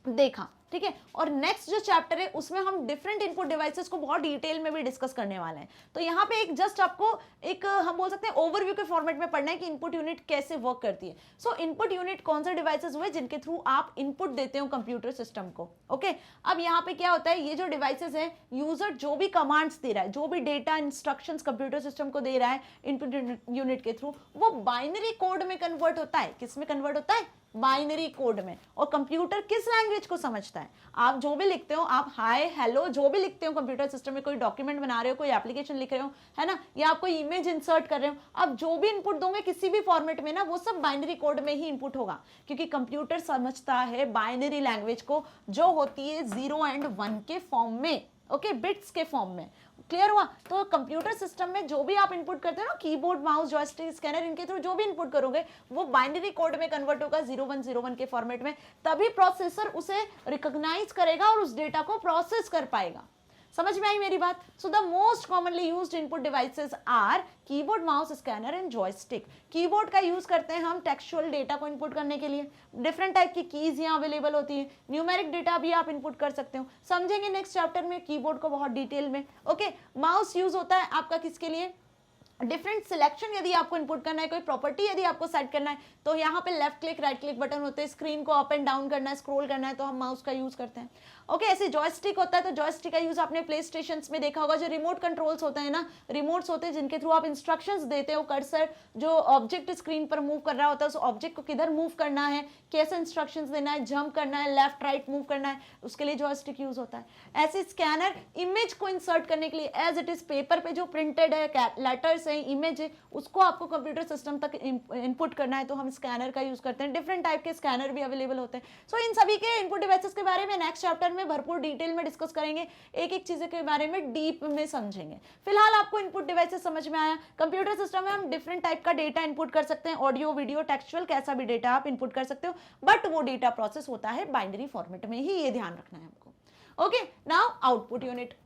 Speaker 1: देखा, ठीक है. और नेक्स्ट जो चैप्टर है उसमें हम डिफरेंट इनपुट डिवाइसेस को बहुत डिटेल में भी डिस्कस करने वाले हैं. तो यहाँ पे एक जस्ट आपको एक हम बोल सकते हैं ओवरव्यू के फॉर्मेट में पढ़ना है कि इनपुट यूनिट कैसे वर्क करती है. सो इनपुट यूनिट कौन से डिवाइसेस हुए जिनके थ्रू आप इनपुट देते हो कंप्यूटर सिस्टम को. ओके, अब यहाँ पे क्या होता है, ये जो डिवाइसेस है, यूजर जो भी कमांड्स दे रहा है, जो भी डेटा इंस्ट्रक्शंस कंप्यूटर सिस्टम को दे रहा है इनपुट यूनिट के थ्रू, वो बाइनरी कोड में कन्वर्ट होता है. किस में कन्वर्ट होता है, बाइनरी कोड में. और कंप्यूटर किस लैंग्वेज को समझता है, आप जो भी लिखते हो, आप हाय हेलो जो भी लिखते हो कंप्यूटर सिस्टम में, कोई डॉक्यूमेंट बना रहे हो, कोई एप्लीकेशन लिख रहे हो, है ना, या आप कोई इमेज इंसर्ट कर रहे हो, आप जो भी इनपुट दोगे किसी भी फॉर्मेट में ना, वो सब बाइनरी कोड में ही इनपुट होगा, क्योंकि कंप्यूटर समझता है बाइनरी लैंग्वेज को, जो होती है 0 एंड 1 के फॉर्म में. ओके, बिट्स के फॉर्म में. क्लियर हुआ. तो कंप्यूटर सिस्टम में जो भी आप इनपुट करते हो ना, कीबोर्ड, माउस, जॉयस्टिक, स्कैनर, इनके थ्रू जो भी इनपुट करोगे वो बाइनरी कोड में कन्वर्ट होगा 0101 के फॉर्मेट में. तभी प्रोसेसर उसे रिकॉग्नाइज करेगा और उस डेटा को प्रोसेस कर पाएगा. समझ में आई मेरी बात. So the most commonly used input devices are keyboard, mouse, scanner and joystick. Keyboard का यूज करते हैं हम टेक्सचुअल डेटा को इनपुट करने के लिए. डिफरेंट टाइप की कीज यहाँ अवेलेबल होती है. न्यूमेरिक डेटा भी आप इनपुट कर सकते हो. समझेंगे नेक्स्ट चैप्टर में कीबोर्ड को बहुत डिटेल में. ओके, माउस यूज होता है आपका किसके लिए, डिफरेंट सिलेक्शन यदि आपको इनपुट करना है, कोई प्रॉपर्टी यदि आपको सेट करना है, तो यहाँ पे left click, right click button होते हैं. स्क्रीन को अप एंड डाउन करना है, स्क्रॉल करना है, तो हम माउस का यूज करते हैं. ओके, ऐसे जॉयस्टिक होता है, तो जॉयस्टिक का यूज आपने प्ले स्टेशन में देखा होगा. जो रिमोट कंट्रोल्स होते हैं ना, रिमोट्स होते हैं जिनके थ्रू आप इंस्ट्रक्शंस देते हो. कर्सर जो ऑब्जेक्ट स्क्रीन पर मूव कर रहा होता है, उस ऑब्जेक्ट को किधर मूव करना है, कैसे इंस्ट्रक्शंस देना है, जंप करना है, लेफ्ट राइट मूव करना है, उसके लिए जॉयस्टिक यूज होता है. ऐसे स्कैनर इमेज को इंसर्ट करने के लिए, एज इट इज पेपर पे जो प्रिंटेड है, लेटर्स है, इमेज है, उसको आपको कंप्यूटर सिस्टम तक इनपुट करना है, तो हम स्कैनर का यूज करते हैं. डिफरेंट टाइप के स्कैनर भी अवेलेबल होते हैं. सो इन सभी के इनपुट डिवाइसेस के बारे में नेक्स्ट चैप्टर में भरपूर डिटेल में डिस्कस करेंगे. एक एक चीज के बारे में डीप में समझेंगे. फिलहाल आपको इनपुट डिवाइसेस समझ में आया. कंप्यूटर सिस्टम में हम डिफरेंट टाइप का डेटा इनपुट कर सकते हैं, ऑडियो, वीडियो, टेक्सचुअल, कैसा भी डेटा आप इनपुट कर सकते हो, बट वो डेटा प्रोसेस होता है बाइनरी फॉर्मेट में ही, ये ध्यान रखना है हमको. Okay, now output unit.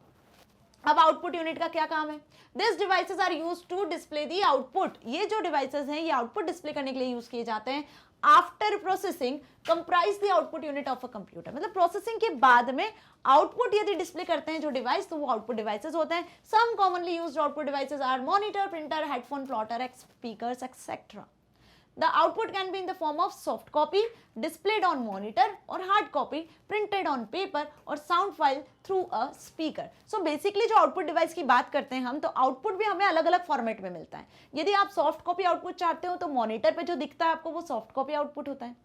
Speaker 1: अब आउटपुट यूनिट का क्या काम है, this devices are used to display the output. ये जो डिवाइसेस हैं ये आउटपुट डिस्प्ले करने के लिए यूज किए जाते हैं. After processing comprise the output unit of a computer. मतलब प्रोसेसिंग के बाद में आउटपुट यदि डिस्प्ले करते हैं जो डिवाइस, तो वो आउटपुट डिवाइसेस होते हैं. Some commonly used output devices are monitor, printer, headphone, plotter, speakers etcetera. The output can be in the form of soft copy displayed on monitor or hard copy printed on paper or sound file through a speaker. So basically जो output device की बात करते हैं हम, तो output भी हमें अलग अलग फॉर्मेट में मिलता है. यदि आप सॉफ्ट कॉपी आउटपुट चाहते हो तो मॉनिटर पे जो दिखता है आपको वो सॉफ्ट कॉपी आउटपुट होता है.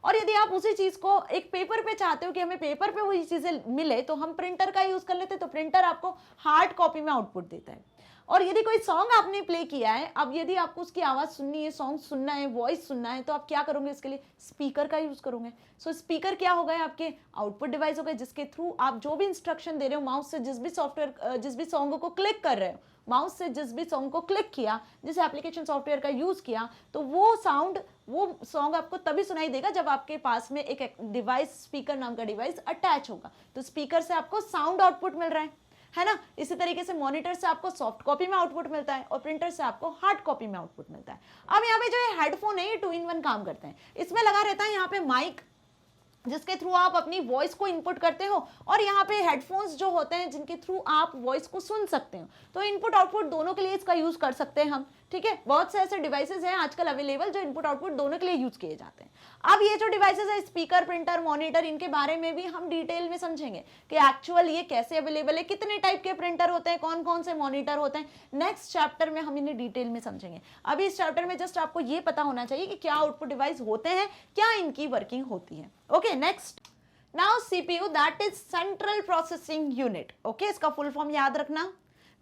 Speaker 1: और यदि आप उसी चीज को एक पेपर पे चाहते हो कि हमें पेपर पे वही चीजें मिले, तो हम प्रिंटर का यूज कर लेते हैं, तो प्रिंटर आपको हार्ड कॉपी में आउटपुट देता है. और यदि कोई सॉन्ग आपने प्ले किया है, अब यदि आपको उसकी आवाज सुननी है, सॉन्ग सुनना है, वॉइस सुनना है, तो आप क्या करोगे, इसके लिए स्पीकर का यूज करोगे. सो स्पीकर क्या हो गए, आपके आउटपुट डिवाइस हो गए, जिसके थ्रू आप जो भी इंस्ट्रक्शन दे रहे हो, माउस से जिस भी सॉफ्टवेयर, जिस भी सॉन्ग को क्लिक कर रहे हो, माउस से जिस भी सॉन्ग को क्लिक किया, जिस एप्लीकेशन सॉफ्टवेयर का यूज किया, तो वो साउंड, वो सॉन्ग आपको तभी सुनाई देगा जब आपके पास में एक डिवाइस, स्पीकर नाम का डिवाइस अटैच होगा. तो स्पीकर से आपको साउंड आउटपुट मिल रहा है ना. इसी तरीके से मॉनिटर से आपको सॉफ्ट कॉपी में आउटपुट मिलता है और प्रिंटर से आपको हार्ड कॉपी में आउटपुट मिलता है. अब यहाँ पे जो हेडफोन है ये 2-in-1 काम करते हैं. इसमें लगा रहता है यहाँ पे माइक, जिसके थ्रू आप अपनी वॉइस को इनपुट करते हो, और यहाँ पे हेडफोन्स जो होते हैं जिनके थ्रू आप वॉइस को सुन सकते हो. तो इनपुट आउटपुट दोनों के लिए इसका यूज कर सकते हैं हम. ठीक है, बहुत से ऐसे डिवाइसेस हैं आजकल अवेलेबल जो इनपुट आउटपुट दोनों के लिए यूज किए जाते हैं. अब ये जो डिवाइसेस है, स्पीकर, प्रिंटर, मॉनिटर, इनके बारे में भी हम डिटेल में समझेंगे कि एक्चुअल ये कैसे अवेलेबल है, कितने टाइप के प्रिंटर होते हैं, कौन कौन से मॉनिटर होते हैं. नेक्स्ट चैप्टर में हम इन्हें डिटेल में समझेंगे. अभी इस चैप्टर में जस्ट आपको ये पता होना चाहिए कि क्या आउटपुट डिवाइस होते हैं, क्या इनकी वर्किंग होती है. Okay, next. Now CPU, that is central processing unit. Okay, इसका फुल फॉर्म याद रखना.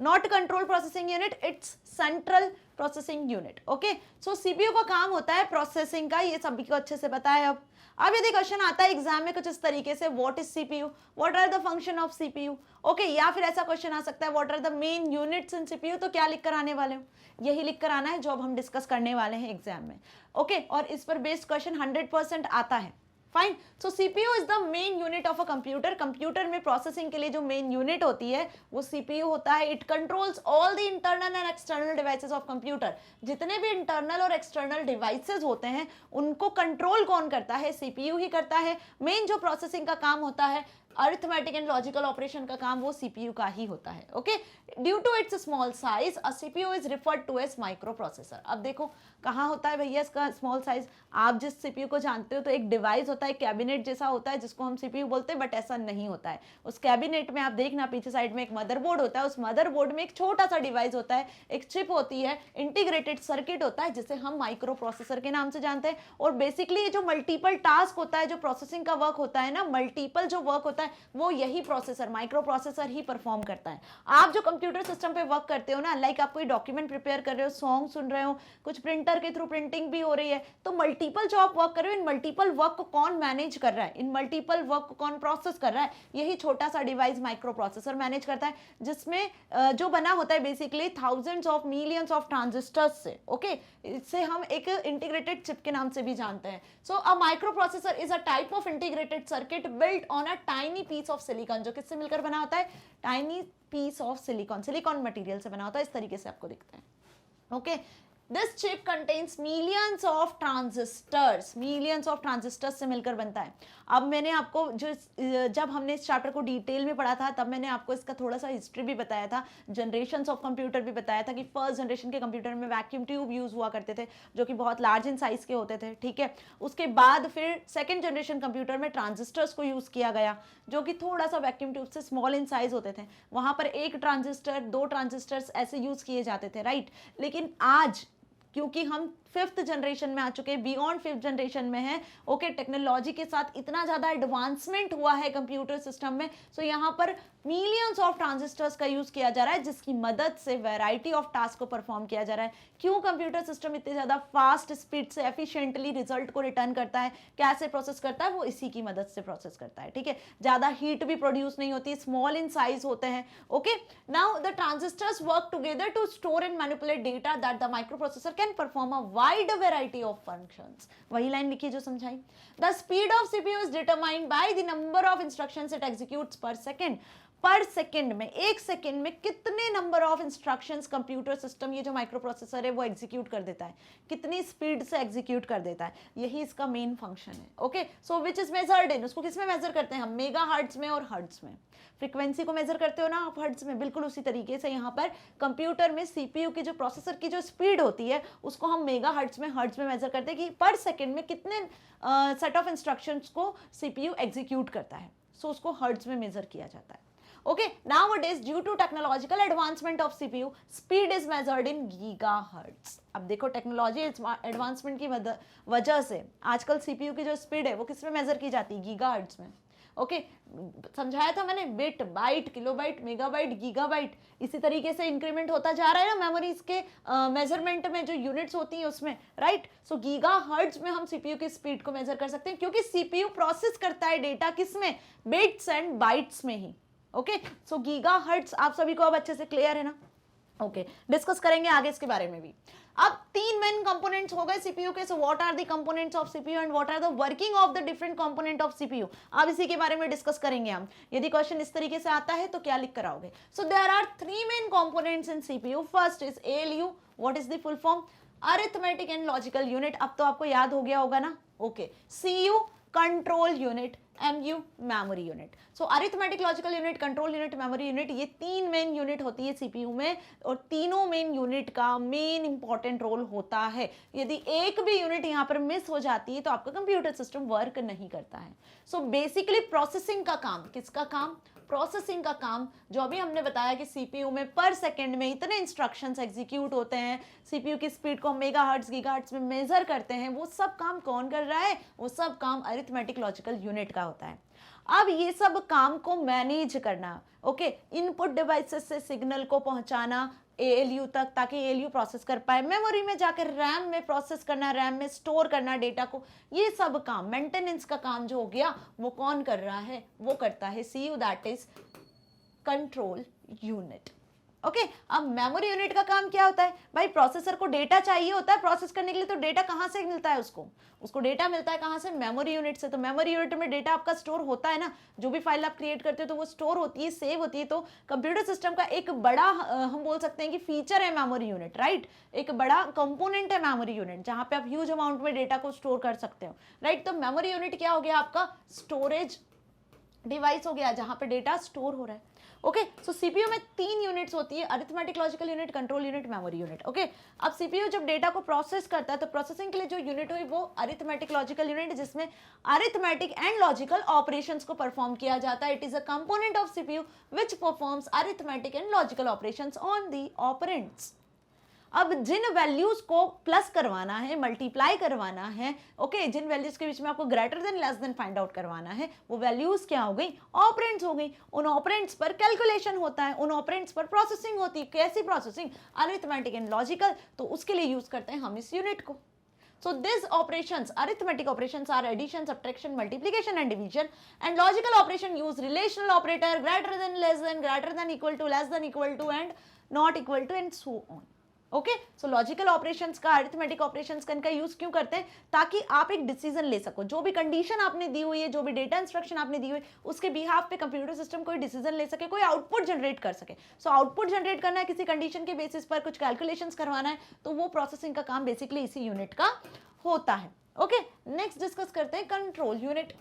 Speaker 1: Not control processing unit, it's central processing unit. Okay, so CPU का काम होता है प्रोसेसिंग का, ये सभी को अच्छे से पता है। अब यदि क्वेश्चन आता है एग्जाम में कुछ इस तरीके से, what is CPU, what are the function of CPU, okay, या फिर ऐसा क्वेश्चन आ सकता है what are the main units in CPU, तो क्या लिख कर आने वाले हो, यही लिख कर आना है जो अब हम डिस्कस करने वाले हैं एग्जाम में। ओके, और इस पर बेस्ड क्वेश्चन 100% आता है। Fine, so CPU is the main unit of a computer. Computer में प्रोसेसिंग के लिए जो मेन यूनिट होती है वो सीपीयू होता है। It controls all the internal and external devices of computer. जितने भी इंटरनल और एक्सटर्नल डिवाइसेस होते हैं उनको कंट्रोल कौन करता है, सीपीयू ही करता है। मेन जो प्रोसेसिंग का काम होता है, अरिथमेटिक एंड लॉजिकल ऑपरेशन का काम, वो सीपीयू का ही होता है। Okay, due to its small size a CPU is referred to as microprocessor. अब देखो कहाँ होता है भैया इसका स्मॉल साइज, आप जिस सीपीयू को जानते हो तो एक डिवाइस होता है, कैबिनेट जैसा होता है जिसको हम सीपीयू बोलते हैं, बट ऐसा नहीं होता है। उस कैबिनेट में आप देखना पीछे साइड में एक मदरबोर्ड होता है, उस मदरबोर्ड में एक छोटा सा डिवाइस होता है, एक चिप होती है, इंटीग्रेटेड सर्किट होता है जिसे हम माइक्रो प्रोसेसर के नाम से जानते हैं। और बेसिकली ये जो मल्टीपल टास्क होता है, जो प्रोसेसिंग का वर्क होता है ना, मल्टीपल जो वर्क होता है वो यही प्रोसेसर, माइक्रो प्रोसेसर ही परफॉर्म करता है। आप जो कंप्यूटर सिस्टम पे वर्क करते हो ना, लाइक आप कोई डॉक्यूमेंट प्रिपेयर कर रहे हो, सॉन्ग सुन रहे हो, कुछ प्रिंटर के थ्रू प्रिंटिंग भी हो रही है, तो मल्टीपल जो आप वर्क कर रहे हो, इन मल्टीपल वर्क को कौन मैनेज कर रहा है, इन मल्टीपल वर्क को कौन प्रोसेस कर रहा है, यही छोटा सा डिवाइस माइक्रो प्रोसेसर मैनेज करता है, जिसमें जो बना होता है basically thousands of millions of transistors से। ओके, इससे हम एक इंटीग्रेटेड चिप के नाम से भी जानते हैं। So a microprocessor is a type of integrated circuit built on a tiny piece of silicon, जो किससे मिलकर बना होता है, tiny piece of silicon, silicon material से बना होता है, इस तरीके से आपको दिखता है। Okay, this chip contains millions of transistors, millions of transistors से मिलकर बनता है। अब मैंने आपको जब हमने इस चैप्टर को डिटेल में पढ़ा था तब मैंने आपको इसका थोड़ा सा हिस्ट्री भी बताया था, जनरेशंस ऑफ कंप्यूटर भी बताया था कि फर्स्ट जनरेशन के कंप्यूटर में वैक्यूम ट्यूब यूज हुआ करते थे जो कि बहुत लार्ज इन साइज के होते थे। ठीक है, उसके बाद फिर सेकेंड जनरेशन कंप्यूटर में ट्रांजिस्टर्स को यूज किया गया जो कि थोड़ा सा वैक्यूम ट्यूब से स्मॉल इन साइज होते थे, वहां पर एक ट्रांजिस्टर, दो ट्रांजिस्टर्स ऐसे यूज किए जाते थे, राइट। लेकिन आज क्योंकि हम फिफ्थ जनरेशन में आ चुके हैं, बियॉन्ड फिफ्थ जनरेशन में है, ओके, टेक्नोलॉजी के साथ इतना ज्यादा एडवांसमेंट हुआ है कंप्यूटर सिस्टम में, सो यहाँ पर मिलियंस ऑफ ट्रांजिस्टर्स का यूज किया जा रहा है जिसकी मदद से वैरायटी ऑफ टास्क को परफॉर्म किया जा रहा है। क्यों कंप्यूटर सिस्टम इतने ज्यादा फास्ट स्पीड से एफिशिएंटली रिजल्ट को रिटर्न करता है, कैसे प्रोसेस करता है, वो इसी की मदद से प्रोसेस करता है। ठीक है, ज्यादा हीट भी प्रोड्यूस नहीं होती, स्मॉल इन साइज होते हैं। Okay, now the transistors work together to store and manipulate data that the microprocessor can perform a wide variety of functions. वही लाइन लिखी जो समझाई। The speed of CPU is determined by the number of instructions it executes per second. Per second में, एक सेकेंड में कितने number of instructions computer system, ये जो माइक्रो प्रोसेसर है वो एग्जीक्यूट कर देता है, कितनी स्पीड से एग्जीक्यूट कर देता है, यही इसका मेन फंक्शन है। Okay, so which is measured in, उसको किसमें मेजर करते हैं हम, मेगा हर्ट्ज में और हर्ट्ज में। फ्रीक्वेंसी को मेजर करते हो ना आप हर्ट्ज में, बिल्कुल उसी तरीके से यहाँ पर कंप्यूटर में सीपीयू की जो प्रोसेसर की जो स्पीड होती है उसको हम मेगा हर्ट्ज में मेजर करते हैं कि पर सेकेंड में कितने सेट ऑफ इंस्ट्रक्शंस को सीपीयू एग्जीक्यूट करता है, सो उसको हर्ट्ज में मेजर किया जाता है। Okay, nowadays due to technological advancement of CPU, speed is measured in gigahertz. अब देखो टेक्नोलॉजी एडवांसमेंट की वजह से आजकल सीपीयू की जो स्पीड है वो किस में मेजर की जाती है, गीगाहर्ट्ज में। ओके, समझाया था मैंने, bit, byte, kilobyte, megabyte, gigabyte, इसी तरीके से इंक्रीमेंट होता जा रहा है ना मेमोरीज के मेजरमेंट में जो यूनिट्स होती हैं उसमें, राइट। सो गीगाहर्ट्ज में हम सीपीयू की स्पीड को मेजर कर सकते हैं क्योंकि सीपीयू प्रोसेस करता है डेटा किसमें, बिट्स एंड बाइट्स में ही। ओके, सो गीगाहर्ट्ज आप सभी को अब अच्छे से क्लियर है ना। ओके, डिस्कस करेंगे आगे इसके बारे में भी। अब तीन मेन कंपोनेंट्स हो गए सीपीयू के, so what are the components of CPU and what are the working of the different component of CPU, अब इसी के बारे में डिस्कस करेंगे हम। यदि क्वेश्चन इस तरीके से आता है तो क्या लिख कर आओगे। So there are three main components in CPU. First is ALU, what is the full form, arithmetic and logical unit, अब तो आपको याद हो गया होगा ना। Okay, CU control unit, MU memory unit. So arithmetic, logical unit, control unit, memory unit, ये तीन मेन यूनिट होती है सीपीयू में और तीनों मेन यूनिट का मेन इंपॉर्टेंट रोल होता है। यदि एक भी यूनिट यहाँ पर मिस हो जाती है तो आपका कंप्यूटर सिस्टम वर्क नहीं करता है। सो बेसिकली प्रोसेसिंग का काम, किसका काम, प्रोसेसिंग का काम, जो अभी हमने बताया कि सीपीयू में पर सेकंड में इतने इंस्ट्रक्शंस एग्जीक्यूट होते हैं, सीपीयू की स्पीड को मेगाहर्ट्ज, गीगाहर्ट्ज में मेजर करते हैं, वो सब काम कौन कर रहा है, वो सब काम अरिथमेटिक लॉजिकल यूनिट का होता है। अब ये सब काम को मैनेज करना, ओके, इनपुट डिवाइसेस से सिग्नल को पहुंचाना ALU तक ताकि ALU प्रोसेस कर पाए, मेमोरी में जाकर रैम में प्रोसेस करना, रैम में स्टोर करना डेटा को, ये सब काम, मेंटेनेंस का काम जो हो गया वो कौन कर रहा है, वो करता है CU, that is control unit. Okay, अब मेमोरी यूनिट का काम क्या होता है भाई, प्रोसेसर को डेटा चाहिए होता है प्रोसेस करने के लिए, तो डेटा कहां से मिलता है उसको डेटा मिलता है कहां से, मेमोरी यूनिट से। तो मेमोरी यूनिट में डेटा आपका स्टोर होता है ना, जो भी फाइल आप क्रिएट करते हो तो वो स्टोर होती है, सेव होती है। तो कंप्यूटर सिस्टम का एक बड़ा हम बोल सकते हैं कि फीचर है मेमोरी यूनिट, राइट, एक बड़ा कंपोनेंट है मेमोरी यूनिट, जहां पे आप ह्यूज अमाउंट में डेटा को स्टोर कर सकते हो, राइट। तो मेमोरी यूनिट क्या हो गया आपका, स्टोरेज डिवाइस हो गया जहां पे डेटा स्टोर हो रहा है। ओके, सो सीपीयू में 3 यूनिट्स होती है, arithmetic logical unit, control unit, memory unit. Okay, अब सीपीयू जब डेटा को प्रोसेस करता है तो प्रोसेसिंग के लिए जो यूनिट हुई वो अरिथमेटिक लॉजिकल यूनिट, जिसमें अरिथमेटिक एंड लॉजिकल ऑपरेशंस को परफॉर्म किया जाता है। It is a component of CPU which performs arithmetic and logical operations on the operands. अब जिन वैल्यूज को प्लस करवाना है, मल्टीप्लाई करवाना है, ओके, जिन वैल्यूज के बीच में आपको greater than less than find out करवाना है, वो वैल्यूज क्या हो गई, ऑपरेंड्स हो गई। उन ऑपरेंड्स पर कैलकुलेशन होता है, उन ऑपरेंड्स पर प्रोसेसिंग होती है। कैसी प्रोसेसिंग, अरिथमेटिक एंड लॉजिकल, तो उसके लिए यूज करते हैं हम इस यूनिट को। So these operations, arithmetic operations are addition, subtraction, multiplication and division, and logical operation use relational operator, greater than, less than, greater than, equal to, less than, equal to, and not equal to, and so on. Okay, so logical operations का, अरिथमेटिक ऑपरेशंस का इनका यूज क्यों करते हैं, ताकि आप एक डिसीजन ले सको। जो भी कंडीशन आपने दी हुई है, जो भी डेटा इंस्ट्रक्शन आपने दी हुई है, उसके बिहाफ पे कंप्यूटर सिस्टम कोई डिसीजन ले सके, कोई आउटपुट जनरेट कर सके। सो आउटपुट जनरेट करना है किसी कंडीशन के बेसिस पर, कुछ कैलकुलेशंस करवाना है, तो वो प्रोसेसिंग का काम बेसिकली इसी यूनिट का होता है। ओके, नेक्स्ट डिस्कस करते हैं कंट्रोल यूनिट।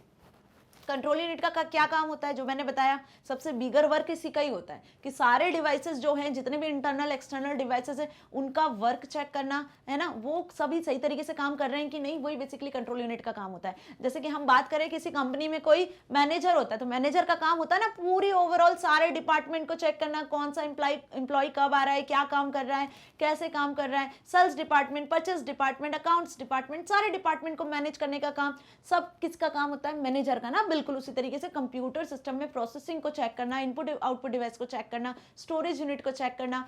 Speaker 1: कंट्रोल यूनिट का क्या काम होता है, जो मैंने बताया सबसे बिगर वर्क इसी का ही होता है कि सारे डिवाइसेस जो हैं, जितने भी इंटरनल एक्सटर्नल डिवाइसेस हैं, उनका वर्क चेक करना है ना, वो सभी सही तरीके से काम कर रहे हैं कि नहीं, वही बेसिकली कंट्रोल यूनिट का काम होता है। जैसे कि हम बात करें किसी कंपनी में कोई मैनेजर होता है, तो मैनेजर का काम होता है ना पूरी ओवरऑल सारे डिपार्टमेंट को चेक करना, कौन सा एम्प्लॉय कब आ रहा है, क्या काम कर रहा है, कैसे काम कर रहा है। Sales department, purchase department, accounts department, सारे डिपार्टमेंट को मैनेज करने का काम सब किसका काम होता है, मैनेजर का ना। बिल्कुल उसी तरीके से कंप्यूटर सिस्टम में प्रोसेसिंग को चेक करना, इनपुट आउटपुट डिवाइस को चेक करना, स्टोरेज यूनिट को चेक करना,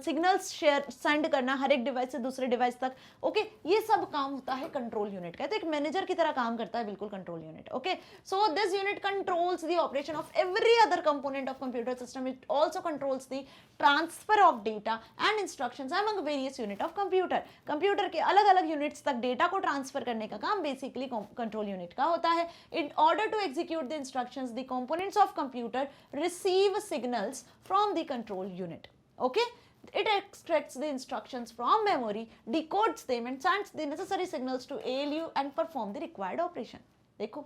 Speaker 1: सिग्नल्स शेयर सेंड करना हर एक डिवाइस से दूसरे डिवाइस तक। ओके, ये सब काम होता है कंट्रोल यूनिट का। तो एक मैनेजर की तरह काम करता है बिल्कुल control unit. Okay, so this unit controls the operation of every other component of computer system. It also controls the transfer of data and instructions among various unit of computer. Computer के अलग अलग यूनिट्स तक डेटा को ट्रांसफर करने का काम बेसिकली कंट्रोल यूनिट का होता है। In order to execute the instructions, the components of computer receive signals from the control unit. Okay, it extracts the instructions from memory, decodes them and sends the necessary signals to ALU and perform the required operation. देखो,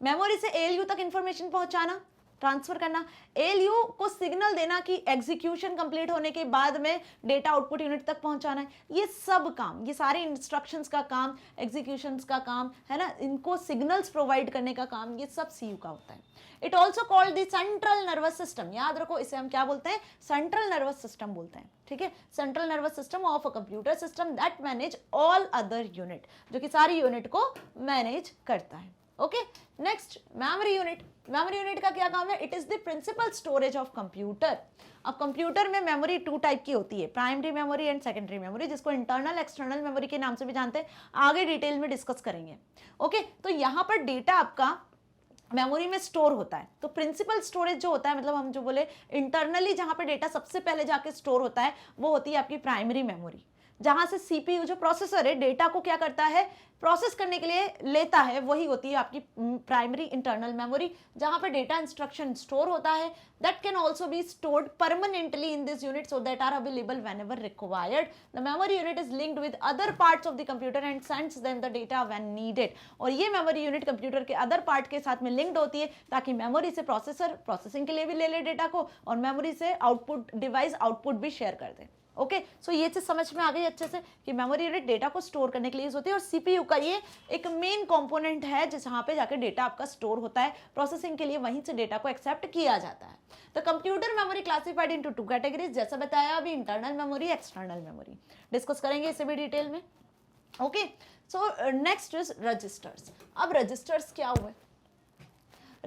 Speaker 1: मेमोरी से ALU तक इंफॉर्मेशन पहुंचाना, ट्रांसफर करना, ALU को सिग्नल देना कि एग्जीक्यूशन कंप्लीट होने के बाद में डेटा आउटपुट यूनिट तक पहुंचाना है। ये सब काम, ये सारे इंस्ट्रक्शंस का काम, एग्जीक्यूशंस का काम है ना, इनको सिग्नल्स प्रोवाइड करने का काम, ये सब सीयू का होता है। It also called the central nervous system. याद रखो, इसे हम क्या बोलते हैं, सेंट्रल नर्वस सिस्टम बोलते हैं। ठीक है, central nervous system of a computer system that manage all other unit, जो कि सारी यूनिट को मैनेज करता है। Okay, next memory unit. Memory unit का क्या काम है, it is the principal storage of computer. अब कंप्यूटर में मेमोरी 2 टाइप की होती है, primary memory and secondary memory, जिसको इंटरनल एक्सटर्नल मेमोरी के नाम से भी जानते हैं, आगे डिटेल में डिस्कस करेंगे। ओके, तो यहाँ पर डेटा आपका मेमोरी में स्टोर होता है। तो प्रिंसिपल स्टोरेज जो होता है, मतलब हम जो बोले इंटरनली जहाँ पे डेटा सबसे पहले जाके स्टोर होता है, वो होती है आपकी प्राइमरी मेमोरी, जहां से सीपीयू जो प्रोसेसर है डेटा को क्या करता है, प्रोसेस करने के लिए लेता है, वही होती है आपकी प्राइमरी इंटरनल मेमोरी, जहां पे डेटा इंस्ट्रक्शन स्टोर होता है। That can also be stored permanently in this unit so that are available whenever required. The memory unit is linked with other parts of the computer and sends them the data when needed. और ये मेमोरी यूनिट कंप्यूटर के अदर पार्ट के साथ में लिंक्ड होती है, ताकि मेमोरी से प्रोसेसर प्रोसेसिंग के लिए भी ले डेटा को, और मेमोरी से आउटपुट डिवाइस आउटपुट भी शेयर कर दे। ओके, सो ये चीज समझ में आ गई अच्छे से कि मेमोरी यूनिट डेटा को स्टोर करने के लिए यूज होती है, और सीपीयू का ये एक मेन कंपोनेंट है जहां पे जाकर डेटा आपका स्टोर होता है, प्रोसेसिंग के लिए वहीं से डेटा को एक्सेप्ट किया जाता है। तो computer memory classified into 2 categories, जैसा बताया अभी, internal memory, external memory. Discuss करेंगे इसे भी डिटेल में। Okay, so next is registers. अब रजिस्टर्स क्या हुए,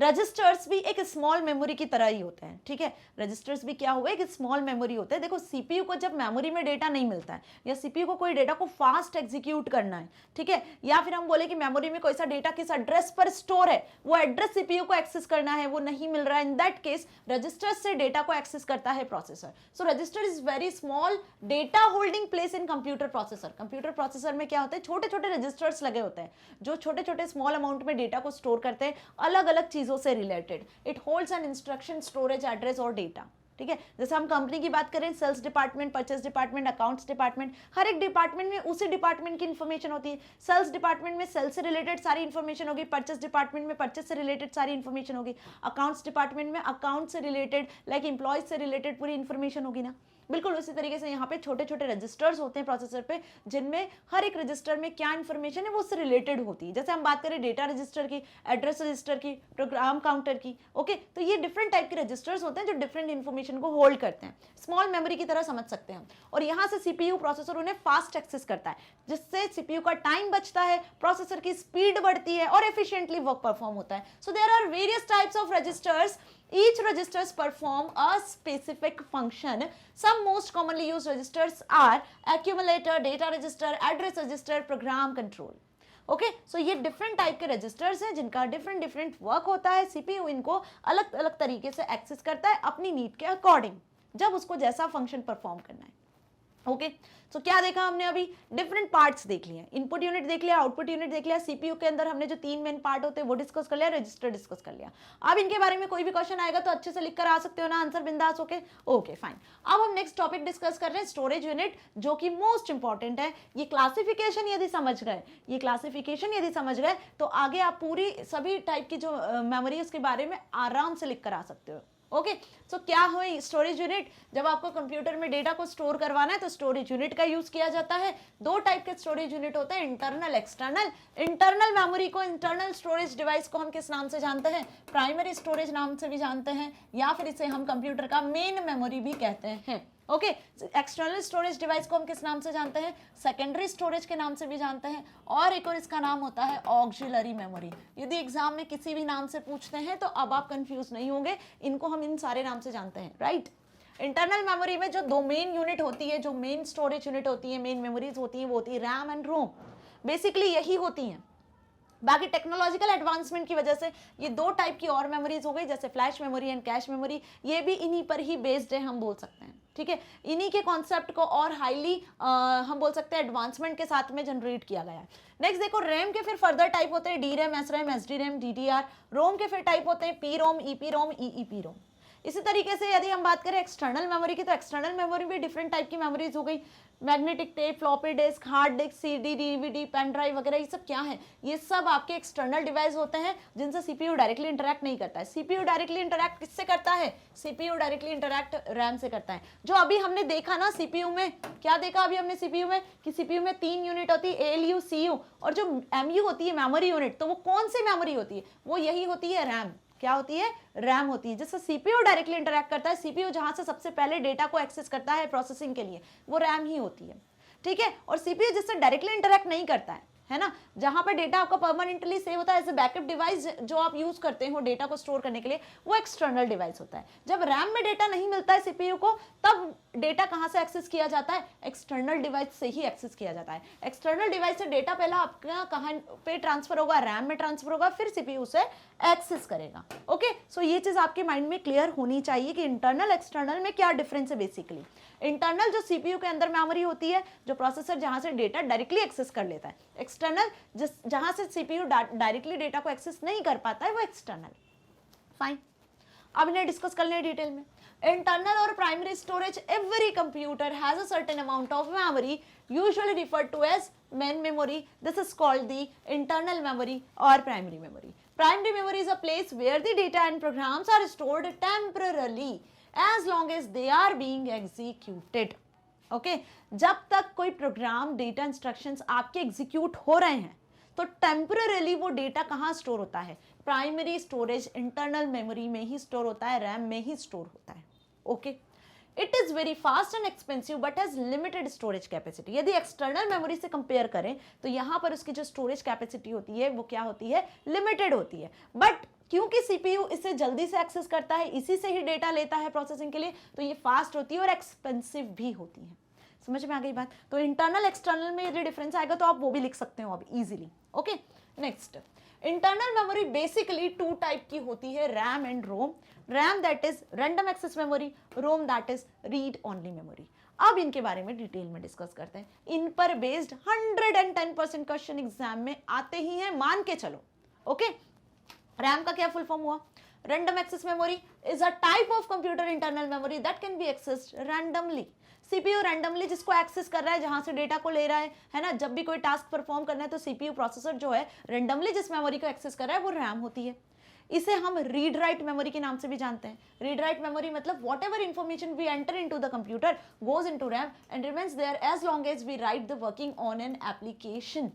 Speaker 1: रजिस्टर्स भी एक स्मॉल मेमोरी की तरह ही होते हैं, ठीक है। रजिस्टर्स भी क्या हुआ, एक स्मॉल मेमोरी होते हैं। देखो सीपीयू को जब मेमोरी में डेटा नहीं मिलता है या सीपीयू को कोई डेटा को फास्ट एग्जीक्यूट करना है, ठीक है, या फिर हम बोले कि मेमोरी में कोई सा डेटा किस एड्रेस पर स्टोर है, वो एड्रेस सीपीयू को एक्सेस करना है, वो नहीं मिल रहा है, इन दैट केस रजिस्टर से डेटा को एक्सेस करता है processor. So register is very small data holding place in computer processor. Computer processor में क्या होता है, छोटे छोटे रजिस्टर्स लगे होते हैं जो छोटे छोटे स्मॉल अमाउंट में डेटा को स्टोर करते हैं अलग अलग चीजों से related. It holds an instruction, storage, address और डेटा, ठीक है। जैसे हम कंपनी की बात करें, sales department, purchase department, accounts department, हर एक डिपार्टमेंट में उसी डिपार्टमेंट की इंफॉर्मेशन होती है। सेल्स डिपार्टमेंट में सेल्स से रिलेटेड सारी इंफॉर्मेशन होगी, परचेस डिपार्टमेंट में परचेस से रिलेटेड सारी इंफॉर्मेशन होगी, अकाउंट्स डिपार्टमेंट में अकाउंट से रिलेटेड लाइक एम्प्लॉयज से रिलेटेड पूरी इंफॉर्मेशन होगी ना। बिल्कुल उसी तरीके से यहाँ पे छोटे छोटे रजिस्टर्स होते हैं प्रोसेसर पे, जिनमें हर एक रजिस्टर में क्या इंफॉर्मेशन है वो उससे रिलेटेड होती है। जैसे हम बात करें डेटा रजिस्टर की, एड्रेस रजिस्टर की, प्रोग्राम काउंटर की, ओके, तो ये डिफरेंट टाइप के रजिस्टर्स होते हैं जो डिफरेंट इंफॉर्मेशन को होल्ड करते हैं। स्मॉल मेमोरी की तरह समझ सकते हैं। और यहाँ से सीपीयू प्रोसेसर उन्हें फास्ट एक्सेस करता है, जिससे सीपीयू का टाइम बचता है, प्रोसेसर की स्पीड बढ़ती है और एफिशिएंटली वर्क परफॉर्म होता है। So there are various types of registers. Each registers perform a specific function. Some most commonly used registers are accumulator, data register, address register, program control. Okay, so ये डिफरेंट टाइप के रजिस्टर्स हैं जिनका डिफरेंट डिफरेंट वर्क होता है। सीपीयू इनको अलग अलग तरीके से एक्सेस करता है अपनी नीड के अकॉर्डिंग, जब उसको जैसा फंक्शन परफॉर्म करना है। ओके, सो क्या देखा हमने अभी, डिफरेंट पार्ट्स देख लिए, इनपुट यूनिट देख लिया, आउटपुट यूनिट देख लिया, सीपीयू के अंदर हमने जो 3 मेन पार्ट होते हैं वो डिस्कस कर लिया, रजिस्टर डिस्कस कर लिया। अब इनके बारे में कोई भी क्वेश्चन आएगा तो अच्छे से लिख कर आ सकते हो ना आंसर बिंदास होके। ओके फाइन, अब हम नेक्स्ट टॉपिक डिस्कस कर रहे हैं स्टोरेज यूनिट, जो कि मोस्ट इंपॉर्टेंट है। ये क्लासिफिकेशन यदि समझ गए, ये क्लासिफिकेशन यदि समझ गए तो आगे आप पूरी सभी टाइप की जो मेमोरी है उसके बारे में आराम से लिख कर आ सकते हो। ओके, सो क्या हो स्टोरेज यूनिट, जब आपको कंप्यूटर में डेटा को स्टोर करवाना है तो स्टोरेज यूनिट का यूज किया जाता है। 2 टाइप के स्टोरेज यूनिट होते हैं, इंटरनल, एक्सटर्नल। इंटरनल मेमोरी को, इंटरनल स्टोरेज डिवाइस को हम किस नाम से जानते हैं, प्राइमरी स्टोरेज नाम से भी जानते हैं, या फिर इसे हम कंप्यूटर का मेन मेमोरी भी कहते हैं। ओके, एक्सटर्नल स्टोरेज डिवाइस को हम किस नाम से जानते हैं, सेकेंडरी स्टोरेज के नाम से भी जानते हैं, और एक और इसका नाम होता है ऑक्सिलरी मेमोरी। यदि एग्जाम में किसी भी नाम से पूछते हैं तो अब आप कंफ्यूज नहीं होंगे, इनको हम इन सारे नाम से जानते हैं, राइट। इंटरनल मेमोरी में जो 2 मेन यूनिट होती है, जो मेन स्टोरेज यूनिट होती है, मेन मेमोरीज होती है, वो होती है रैम एंड रोम। बेसिकली यही होती हैं। बाकी टेक्नोलॉजिकल एडवांसमेंट की वजह से ये 2 टाइप की और मेमोरीज हो गई, जैसे flash memory and cache memory, ये भी इन्हीं पर ही बेस्ड है, हम बोल सकते हैं, ठीक है। इन्हीं के कॉन्सेप्ट को और हाईली हम बोल सकते हैं एडवांसमेंट के साथ में जनरेट किया गया है। नेक्स्ट देखो, रैम के फिर फर्दर टाइप होते हैं, D RAM, S RAM, S D RAM, D D R. ROM के फिर टाइप होते हैं P ROM, E P ROM, E E P ROM. इसी तरीके से यदि हम बात करें एक्सटर्नल मेमोरी की, तो एक्सटर्नल मेमोरी भी डिफरेंट टाइप की मेमोरीज हो गई, magnetic tape, floppy disk, hard disk, CD, DVD, pen drive वगैरह, ये सब क्या है, ये सब आपके एक्सटर्नल डिवाइस होते हैं जिनसे सीपीयू डायरेक्टली इंटरैक्ट नहीं करता है। सीपीयू डायरेक्टली इंटरैक्ट किससे करता है, सीपीयू डायरेक्टली इंटरैक्ट रैम से करता है। जो अभी हमने देखा ना सीपीयू में, क्या देखा अभी हमने सीपीयू में, कि सीपीयू में 3 यूनिट होती है, एएलयू, सीयू, और जो एमयू होती है मेमोरी यूनिट, तो वो कौन सी मेमोरी होती है, वो यही होती है रैम। क्या होती है, रैम होती है, जिससे सीपीयू डायरेक्टली इंटरैक्ट करता है। सीपीयू जहां से सबसे पहले डेटा को एक्सेस करता है प्रोसेसिंग के लिए, वो रैम ही होती है, ठीक है। और सीपीयू जिससे डायरेक्टली इंटरैक्ट नहीं करता है ना, जहां पर डेटा आपका परमानेंटली सेव होता है एज ए बैकअप डिवाइस जो आप यूज करते हो डेटा को स्टोर करने के लिए, वो एक्सटर्नल डिवाइस होता है। जब रैम में डेटा नहीं मिलता है सीपीयू को, तब डेटा कहां से एक्सेस किया जाता है, एक्सटर्नल डिवाइस से ही एक्सेस किया जाता है। एक्सटर्नल डिवाइस से डेटा पहला आपका कहां पे ट्रांसफर होगा, रैम में ट्रांसफर होगा, फिर सीपीयू से एक्सेस करेगा। ओके, सो ये चीज आपके माइंड में क्लियर होनी चाहिए कि इंटरनल एक्सटर्नल में क्या डिफरेंस है। बेसिकली इंटरनल जो सीपीयू के अंदर मेमोरी होती है, जो प्रोसेसर जहां से डेटा डायरेक्टली एक्सेस कर लेता है। एक्सटर्नल जहां से सीपीयू डायरेक्टली डेटा को एक्सेस नहीं कर पाता है, वो एक्सटर्नल। फाइन, अब इन्हें डिस्कस कर लें डिटेल में। इंटरनल और primary storage, every computer has a certain amount of memory usually referred to as main memory. This is called the internal memory और primary memory. Primary memory is a place where the data and programs are stored temporarily as long as they are being executed. Okay, जब तक कोई प्रोग्राम, डेटा, इंस्ट्रक्शंस आपके एग्जीक्यूट हो रहे हैं तो टेम्पररली वो डेटा कहाँ स्टोर होता है, प्राइमरी स्टोरेज, इंटरनल मेमोरी में ही स्टोर होता है, रैम में ही स्टोर होता है। Okay, it is very fast and expensive but has limited storage capacity. यदि एक्सटर्नल मेमोरी से कंपेयर करें तो यहाँ पर उसकी जो स्टोरेज कैपेसिटी होती है वो क्या होती है, लिमिटेड होती है। बट क्योंकि सीपीयू इसे जल्दी से एक्सेस करता है, इसी से ही डेटा लेता है प्रोसेसिंग के लिए, तो ये फास्ट होती है और एक्सपेंसिव भी होती है। समझ में आ गई बात? तो इंटरनल एक्सटर्नल में यदि डिफरेंस आएगा तो आप वो भी लिख सकते हो अब easily. Okay, next, internal memory basically two type की होती है, RAM and ROM. RAM that is random access memory, ROM that is read only memory. अब इनके बारे में डिटेल में डिस्कस करते हैं। इन पर बेस्ड 110% क्वेश्चन एग्जाम में आते ही हैं, मान के चलो। ओके, रैम का क्या फुल फॉर्म हुआ? Random access memory is a type of computer internal memory that can be accessed randomly. CPU randomly जिसको एक्सेस कर रहा है, जहां से डेटा को ले रहा है ना, जब भी कोई टास्क परफॉर्म करना है तो सीपीयू प्रोसेसर जो है रैंडमली जिस मेमोरी को एक्सेस कर रहा है वो रैम होती है। इसे हम रीड राइट मेमोरी के नाम से भी जानते हैं। रीड राइट मेमोरी मतलब whatever information we enter into the computer goes into RAM and remains there as long as we write the working on an application.